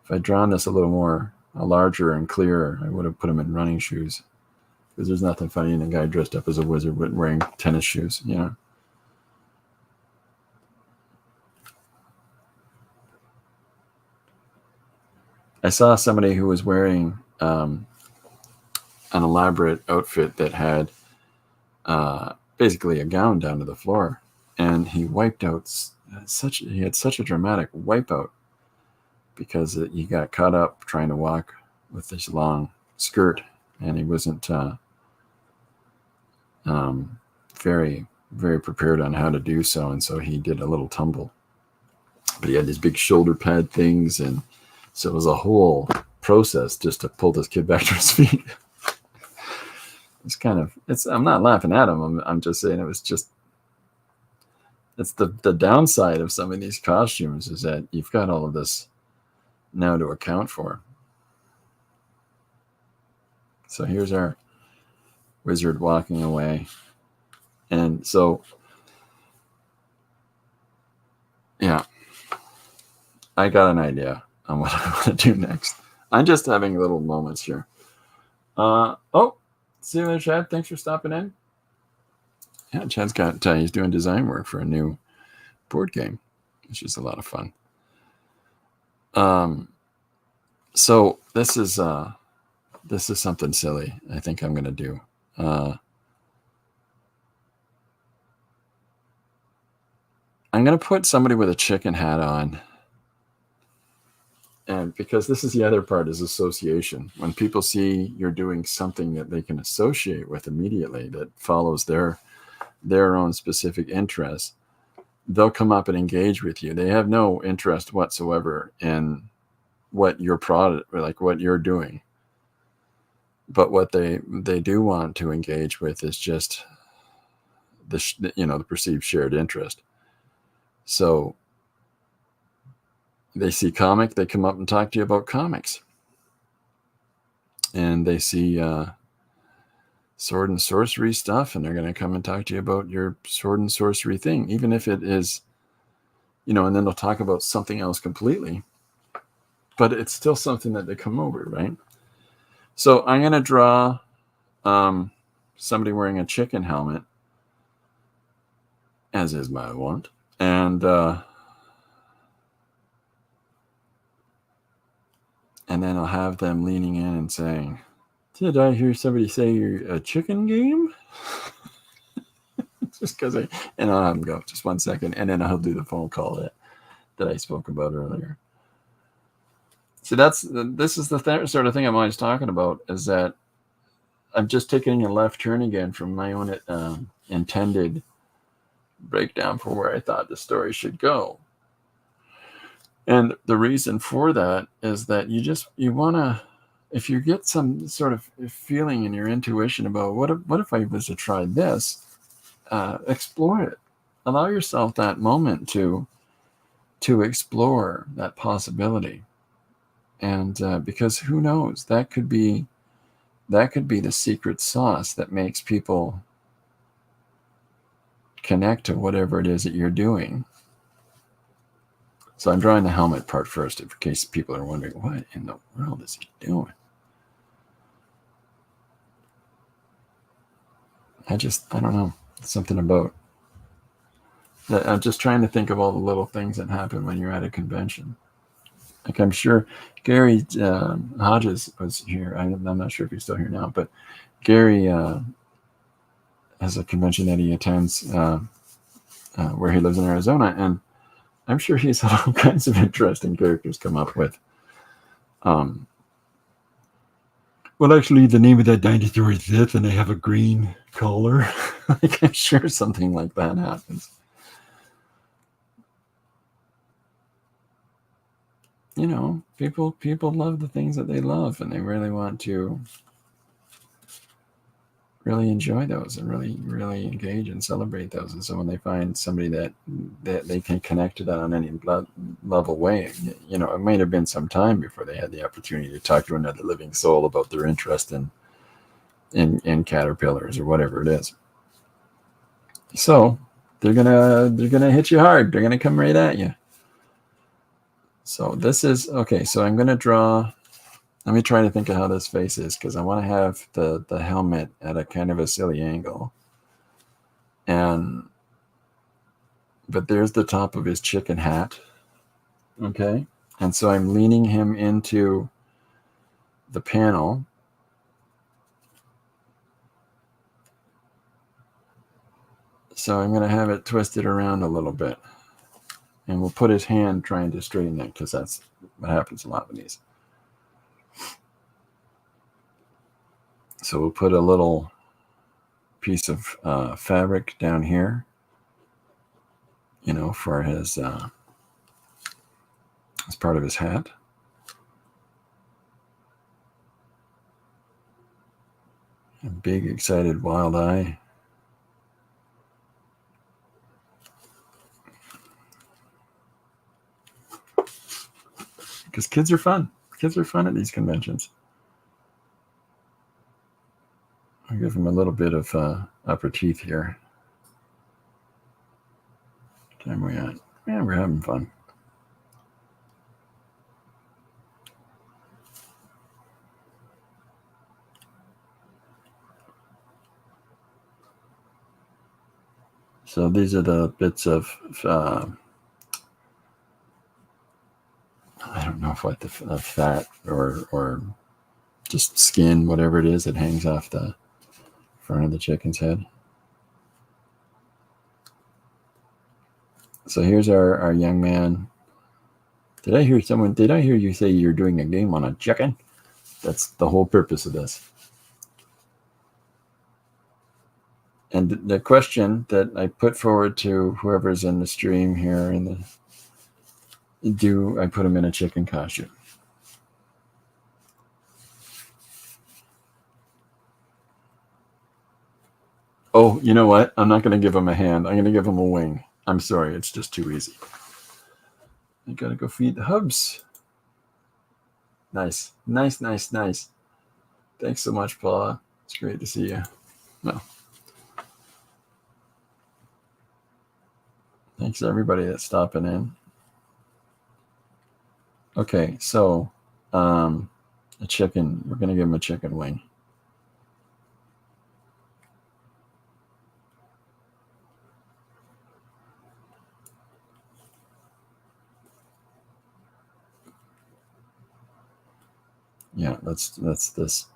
If I'd drawn this a little more larger and clearer, I would have put him in running shoes. Because there's nothing funny in a guy dressed up as a wizard wearing tennis shoes, you know. I saw somebody who was wearing an elaborate outfit that had basically a gown down to the floor, and he wiped out he had such a dramatic wipeout because he got caught up trying to walk with this long skirt, and he wasn't very, very prepared on how to do so, and so he did a little tumble. But he had these big shoulder pad things, and so it was a whole process just to pull this kid back to his feet. I'm not laughing at him. I'm just saying it's the downside of some of these costumes is that you've got all of this now to account for. So here's our wizard walking away. And so, yeah, I got an idea on what I want to do next. I'm just having little moments here. See you later, Chad. Thanks for stopping in. Yeah, Chad's he's doing design work for a new board game, which is a lot of fun. So this is something silly I think I'm going to do. I'm going to put somebody with a chicken hat on. And because this is the other part is association. When people see you're doing something that they can associate with immediately that follows their own specific interests, they'll come up and engage with you. They have no interest whatsoever in what your product, like what you're doing. But what they do want to engage with is just the perceived shared interest. So they see comic, they come up and talk to you about comics. And they see sword and sorcery stuff, and they're going to come and talk to you about your sword and sorcery thing, even if it is, and then they'll talk about something else completely. But it's still something that they come over, right? So I'm going to draw somebody wearing a chicken helmet, as is my want. And then I'll have them leaning in and saying, "Did I hear somebody say you're a chicken game?" Just because and I'll have them go, just 1 second, and then I'll do the phone call that I spoke about earlier. So this is the sort of thing I'm always talking about, is that I'm just taking a left turn again from my own intended breakdown for where I thought the story should go. And the reason for that is that you want to, if you get some sort of feeling in your intuition about what if I was to try this, explore it. Allow yourself that moment to explore that possibility. And because who knows, that could be the secret sauce that makes people connect to whatever it is that you're doing. So I'm drawing the helmet part first, in case people are wondering, what in the world is he doing? I don't know. Something about that. I'm just trying to think of all the little things that happen when you're at a convention. Like, I'm sure Gary Hodges was here. I'm not sure if he's still here now, but Gary has a convention that he attends where he lives in Arizona, and I'm sure he's had all kinds of interesting characters come up with. Well, actually, the name of that dinosaur is this, and they have a green collar. Like, I'm sure something like that happens. People love the things that they love, and they really want to really enjoy those and really, really engage and celebrate those. And so when they find somebody that they can connect to that on any level way, it might have been some time before they had the opportunity to talk to another living soul about their interest in in caterpillars or whatever it is. So they're gonna hit you hard. They're gonna come right at you. So this is okay. So I'm gonna draw. Let me try to think of how this face is, because I want to have the helmet at a kind of a silly angle. But there's the top of his chicken hat. Okay. And so I'm leaning him into the panel. So I'm going to have it twisted around a little bit. And we'll put his hand trying to straighten it, because that's what happens a lot with these. So we'll put a little piece of fabric down here, for his as part of his hat. A big, excited, wild eye. Because kids are fun. Kids are fun at these conventions. I'll give him a little bit of upper teeth here. What time are we at? Yeah, we're having fun. So these are the bits of, I don't know what the fat or just skin, whatever it is that hangs off the front of the chicken's head. So here's our young man. Did I hear you say you're doing a game on a chicken? That's the whole purpose of this. And the question that I put forward to whoever's in the stream here, do I put him in a chicken costume? Oh, you know what? I'm not going to give him a hand. I'm going to give him a wing. I'm sorry. It's just too easy. I got to go feed the hubs. Nice. Nice, nice, nice. Thanks so much, Paula. It's great to see you. Well, thanks everybody that's stopping in. Okay, so a chicken. We're going to give him a chicken wing. Yeah, this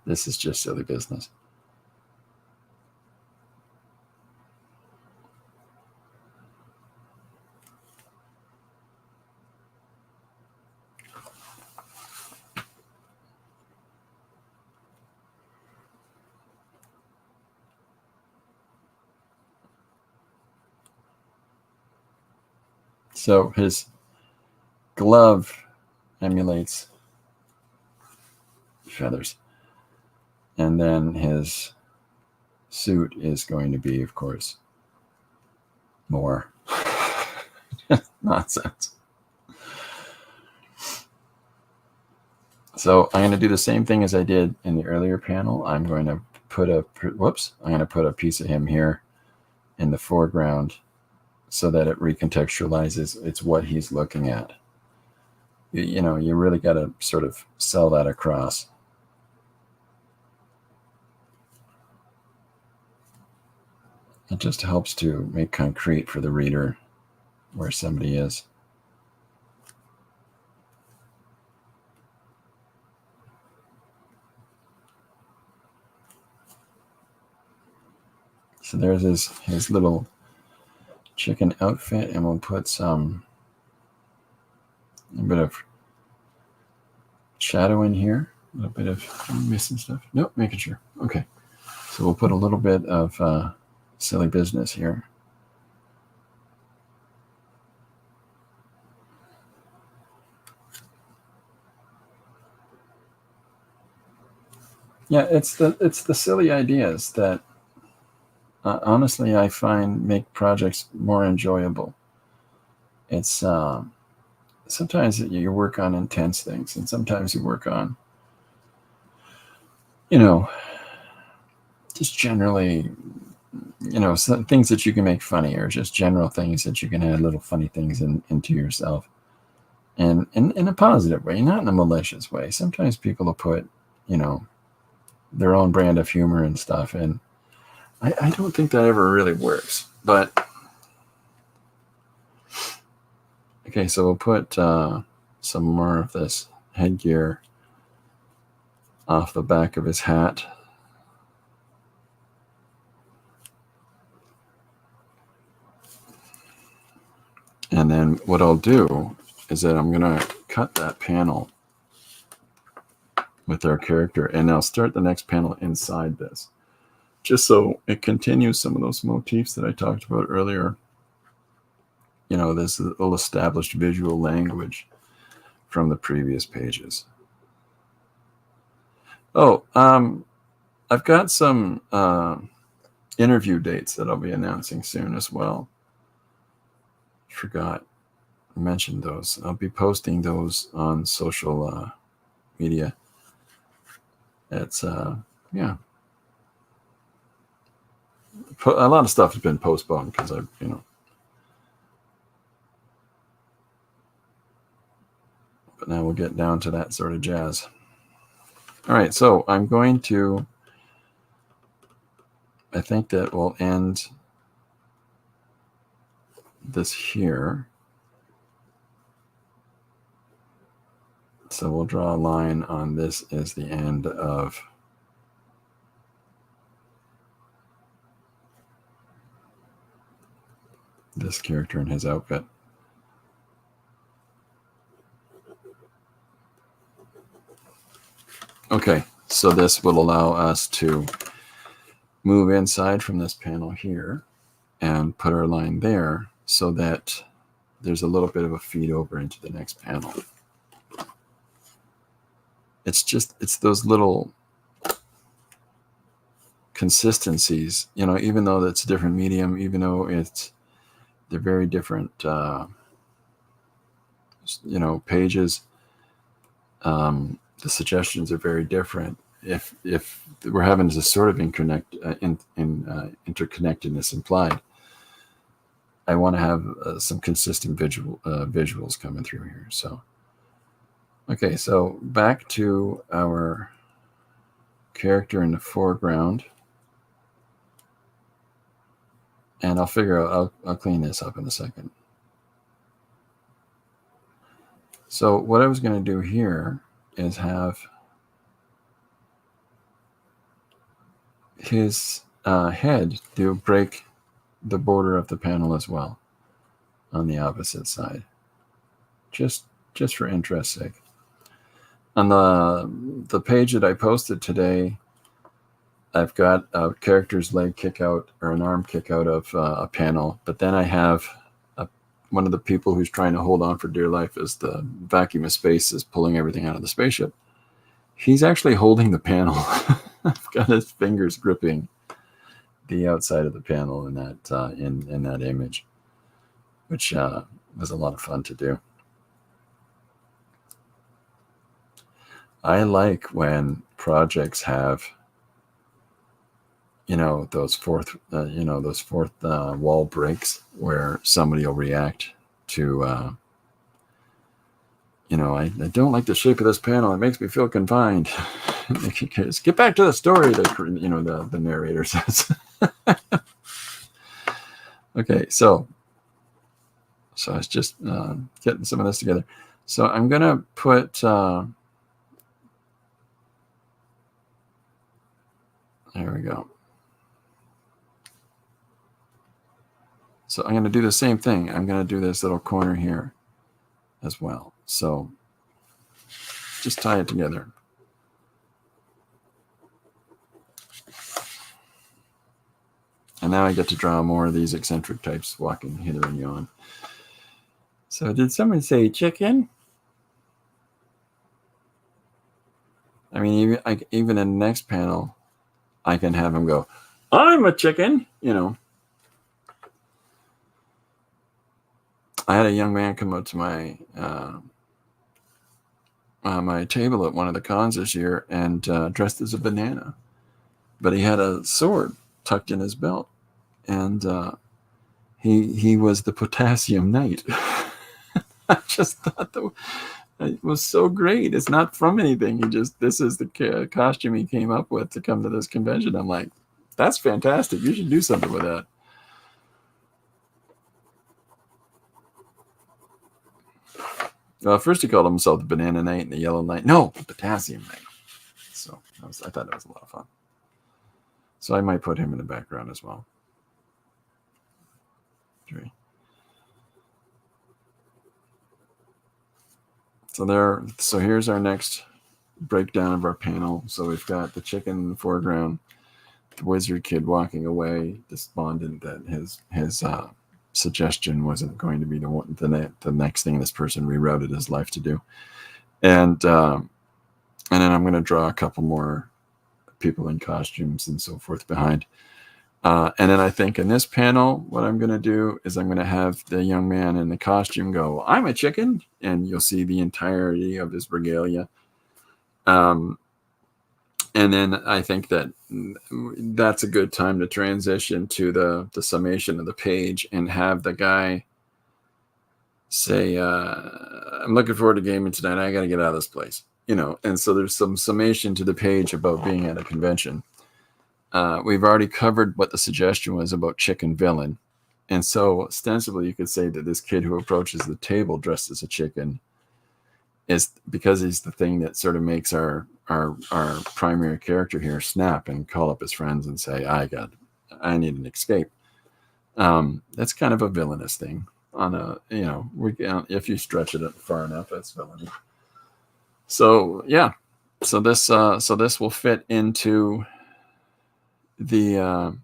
is just silly business. So his glove emulates feathers. And then his suit is going to be, of course, more nonsense. So I'm going to do the same thing as I did in the earlier panel. I'm going to put a piece of him here in the foreground so that it recontextualizes. It's what he's looking at. You really got to sort of sell that across. It just helps to make concrete for the reader where somebody is. So there's his little chicken outfit, and we'll put a bit of shadow in here, a little bit of missing stuff. Nope, making sure. Okay, so we'll put a little bit of silly business here. Yeah, it's the silly ideas that honestly I find make projects more enjoyable. It's sometimes you work on intense things, and sometimes you work on just generally, some things that you can make funny, or just general things that you can add little funny things into yourself. And in a positive way, not in a malicious way. Sometimes people will put, their own brand of humor and stuff. And I don't think that ever really works. But, okay, so we'll put some more of this headgear off the back of his hat. And then what I'll do is that I'm going to cut that panel with our character, and I'll start the next panel inside this, just so it continues some of those motifs that I talked about earlier. This little established visual language from the previous pages. Oh, I've got some interview dates that I'll be announcing soon as well. Forgot I mentioned those. I'll be posting those on social media. It's yeah. A lot of stuff has been postponed because I've but now we'll get down to that sort of jazz. All right, so I'm going to, I think that we'll end this here. So we'll draw a line on this as the end of this character and his outfit. Okay, so this will allow us to move inside from this panel here and put our line there so that there's a little bit of a feed over into the next panel. It's those little consistencies, even though that's a different medium, even though they're very different, pages. The suggestions are very different. If we're having this sort of interconnectedness implied, I want to have some consistent visuals coming through here. So, okay, so back to our character in the foreground, and I'll figure out. I'll clean this up in a second. So what I was going to do here is have his head break the border of the panel as well on the opposite side, just for interest's sake. On the page that I posted today, I've got a character's leg kick out or an arm kick out of a panel, but then I have one of the people who's trying to hold on for dear life as the vacuum of space is pulling everything out of the spaceship. He's actually holding the panel. I've got his fingers gripping the outside of the panel in that in that image, which was a lot of fun to do. I like when projects have, those fourth wall breaks where somebody will react to, I don't like the shape of this panel. It makes me feel confined. Get back to the story, the narrator says. Okay, so I was just getting some of this together. So I'm going to put... there we go. So I'm going to do the same thing. I'm going to do this little corner here as well. So just tie it together. And now I get to draw more of these eccentric types walking hither and yon. So did someone say chicken? I mean, even in the next panel, I can have him go, I'm a chicken, I had a young man come up to my my table at one of the cons this year and dressed as a banana. but he had a sword tucked in his belt, and he was the Potassium Knight. I just thought it was so great. It's not from anything. This is the costume he came up with to come to this convention. I'm like, that's fantastic. You should do something with that. Well, first he called himself the Banana Knight and the Yellow Knight. No, the Potassium Knight. So I thought that was a lot of fun. So I might put him in the background as well. Okay. So here's our next breakdown of our panel. So we've got the chicken in the foreground, the wizard kid walking away, despondent that his suggestion wasn't going to be the next thing this person rerouted his life to do, and then I'm going to draw a couple more people in costumes and so forth behind. And then I think in this panel, what I'm going to do is I'm going to have the young man in the costume go, "I'm a chicken," and you'll see the entirety of his regalia. And then I think that's a good time to transition to the summation of the page and have the guy say, "I'm looking forward to gaming tonight. I got to get out of this place." And so there's some summation to the page about being at a convention. We've already covered what the suggestion was about chicken villain. And so ostensibly you could say that this kid who approaches the table dressed as a chicken is because he's the thing that sort of makes our primary character here snap and call up his friends and say, I need an escape. That's kind of a villainous thing if you stretch it far enough, that's villainy. So yeah. So this will fit into the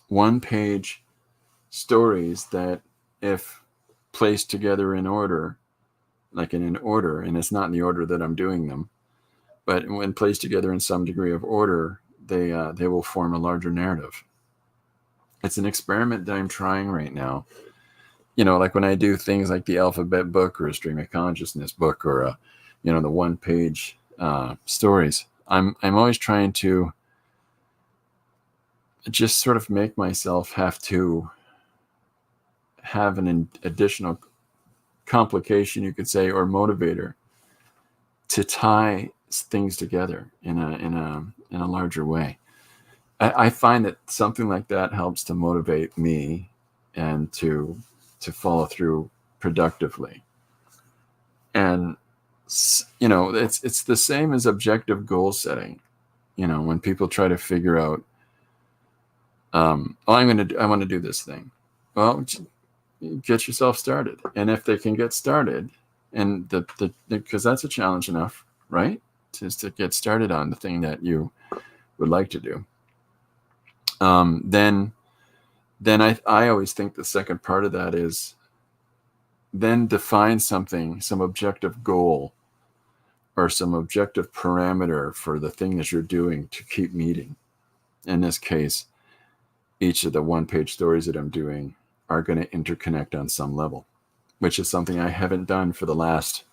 one-page stories that, if placed together in order, like in an order, and it's not in the order that I'm doing them, but when placed together in some degree of order, they will form a larger narrative. It's an experiment that I'm trying right now. Like when I do things like the alphabet book or a stream of consciousness book or the one-page stories. I'm always trying to just sort of make myself have to have an additional complication, you could say, or motivator to tie things together in a larger way. I find that something like that helps to motivate me and to follow through productively. And it's the same as objective goal setting. When people try to figure out, I want to do this thing. Well, get yourself started. And if they can get started, and because that's a challenge enough, right? To get started on the thing that you would like to do. Then I always think the second part of that is then define some objective goal or some objective parameter for the thing that you're doing to keep meeting. In this case, each of the one-page stories that I'm doing are going to interconnect on some level, which is something I haven't done for the last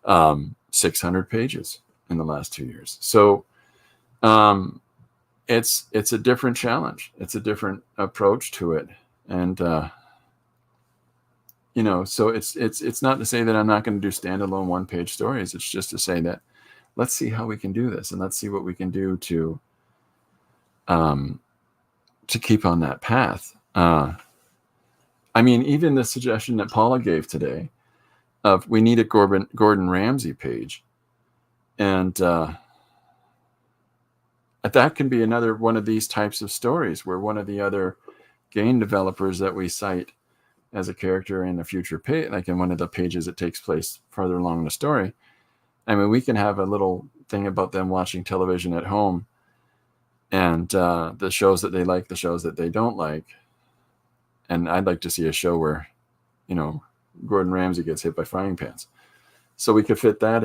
600 pages in the last 2 years. So it's a different challenge. It's a different approach to it. And, so it's not to say that I'm not going to do standalone one-page stories. It's just to say that let's see how we can do this, and let's see what we can do to keep on that path. Even the suggestion that Paula gave today of we need a Gordon Ramsay page, and that can be another one of these types of stories where one of the other game developers that we cite as a character in a future page, like in one of the pages that takes place farther along the story, we can have a little thing about them watching television at home and the shows that they like, the shows that they don't like. And I'd like to see a show where, Gordon Ramsay gets hit by frying pans. So we could fit that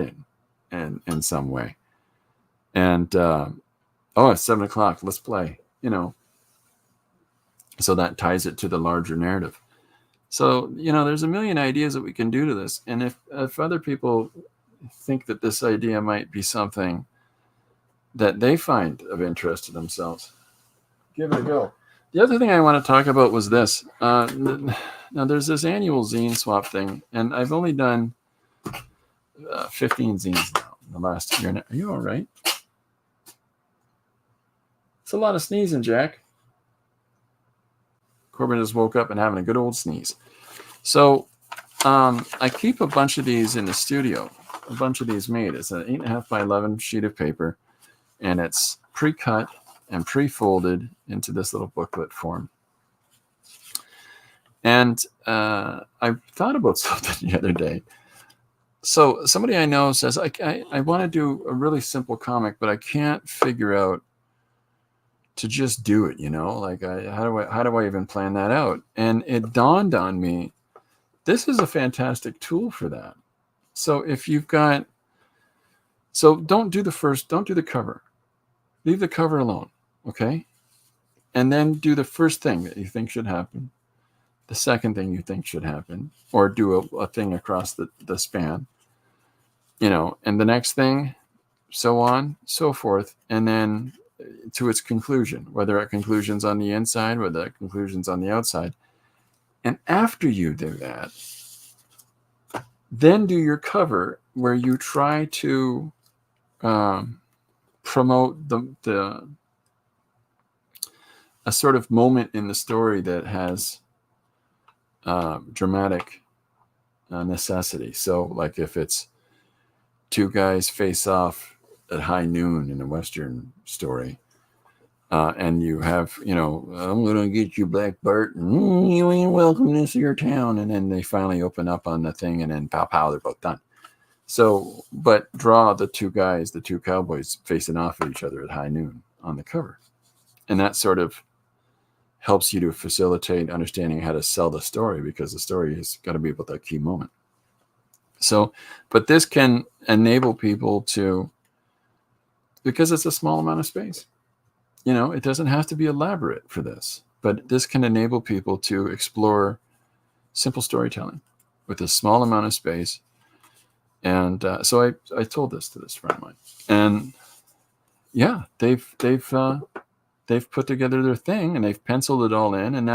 in some way. And, it's 7:00. Let's play, So that ties it to the larger narrative. So, there's a million ideas that we can do to this. And if other people think that this idea might be something that they find of interest to themselves. Give it a go. The other thing I want to talk about was this. Now, there's this annual zine swap thing, and I've only done 15 zines now in the last year. Are you all right? It's a lot of sneezing, Jack. Corbin just woke up and having a good old sneeze. So I keep a bunch of these in the studio. A bunch of these made. It's an 8.5 by 11 sheet of paper, and it's pre-cut and pre-folded into this little booklet form. And I thought about something the other day. So somebody I know says, I want to do a really simple comic, but I can't figure out to just do it, like how do I even plan that out? And it dawned on me, this is a fantastic tool for that. So if you've got, don't do the cover. Leave the cover alone, okay? And then do the first thing that you think should happen, the second thing you think should happen, or do a thing across the span, and the next thing, so on, so forth, and then to its conclusion, whether that conclusion's on the inside, whether that conclusion's on the outside. And after you do that, then do your cover where you try to promote a sort of moment in the story that has dramatic necessity. So like if it's two guys face off at high noon in a Western story, and you have, I'm going to get you, Black Bart, and you ain't welcome to your town. And then they finally open up on the thing, and then pow, pow, they're both done. So, but draw the two cowboys facing off at each other at high noon on the cover. And that sort of helps you to facilitate understanding how to sell the story, because the story has got to be about that key moment. So, but this can enable people to, because it's a small amount of space. It doesn't have to be elaborate for this, but this can enable people to explore simple storytelling with a small amount of space. And so I told this to this friend of mine, and yeah, they've put together their thing, and they've penciled it all in, and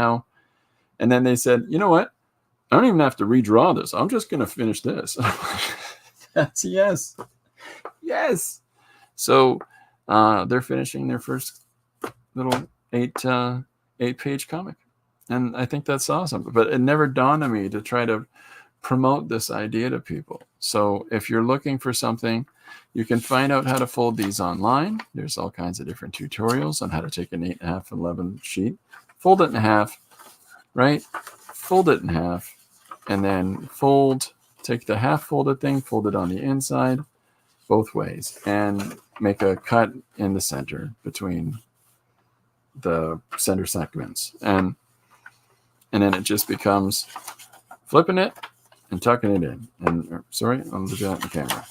then they said, you know what? I don't even have to redraw this. I'm just going to finish this. That's yes. So they're finishing their first little 8-page comic, and I think that's awesome. But it never dawned on me to try to promote this idea to people. So if you're looking for something, you can find out how to fold these online. There's all kinds of different tutorials on how to take an 8.5 11 sheet, fold it in half, right? Fold it in half, and then take the half folded thing, fold it on the inside both ways, and make a cut in the center between the center segments. And then it just becomes flipping it and tucking it in. And sorry, I'm looking at the camera.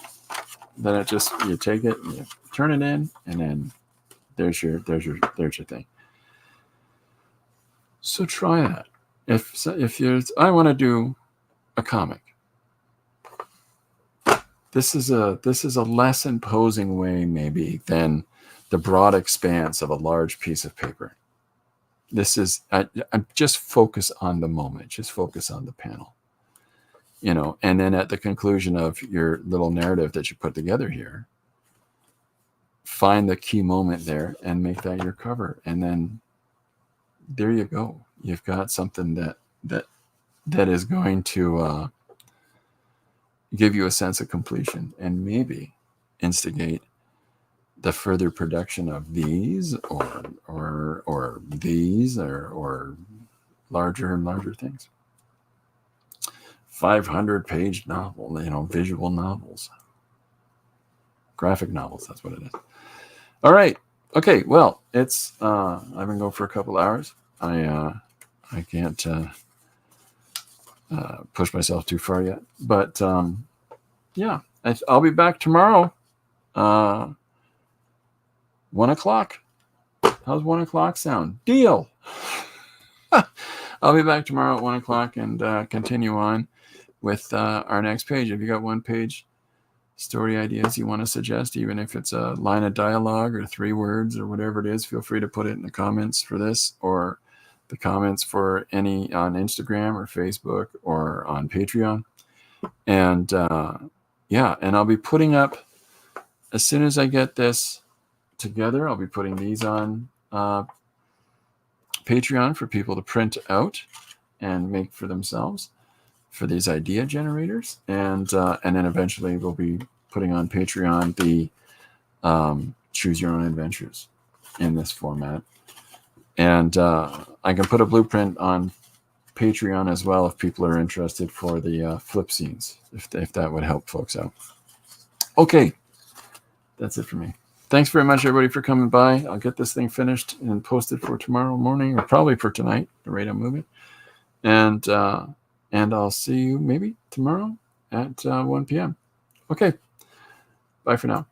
Then you take it and you turn it in, and then there's your thing. So try that. If I want to do a comic, this is a less imposing way maybe than the broad expanse of a large piece of paper. This is just focus on the moment, just focus on the panel, and then at the conclusion of your little narrative that you put together here, find the key moment there and make that your cover, and then there you go. You've got something that is going to give you a sense of completion, and maybe instigate the further production of these or these or larger and larger things. 500-page novel, visual novels, graphic novels. That's what it is. All right. Okay. Well, it's I've been going for a couple hours. I can't push myself too far yet, but yeah, I'll be back tomorrow. 1 o'clock. How's 1 o'clock sound? Deal. I'll be back tomorrow at 1 o'clock and continue on with our next page. If you got one page story ideas you want to suggest, even if it's a line of dialogue or 3 words or whatever it is, feel free to put it in the comments for this, or the comments for any on Instagram or Facebook or on Patreon. And yeah, and I'll be putting up, as soon as I get this together, I'll be putting these on Patreon for people to print out and make for themselves for these idea generators. And then eventually we'll be putting on Patreon the Choose Your Own Adventures in this format. And I can put a blueprint on Patreon as well if people are interested for the flip scenes, if that would help folks out. Okay, that's it for me. Thanks very much, everybody, for coming by. I'll get this thing finished and posted for tomorrow morning, or probably for tonight, the rate I'm moving. And I'll see you maybe tomorrow at 1 p.m. Okay, bye for now.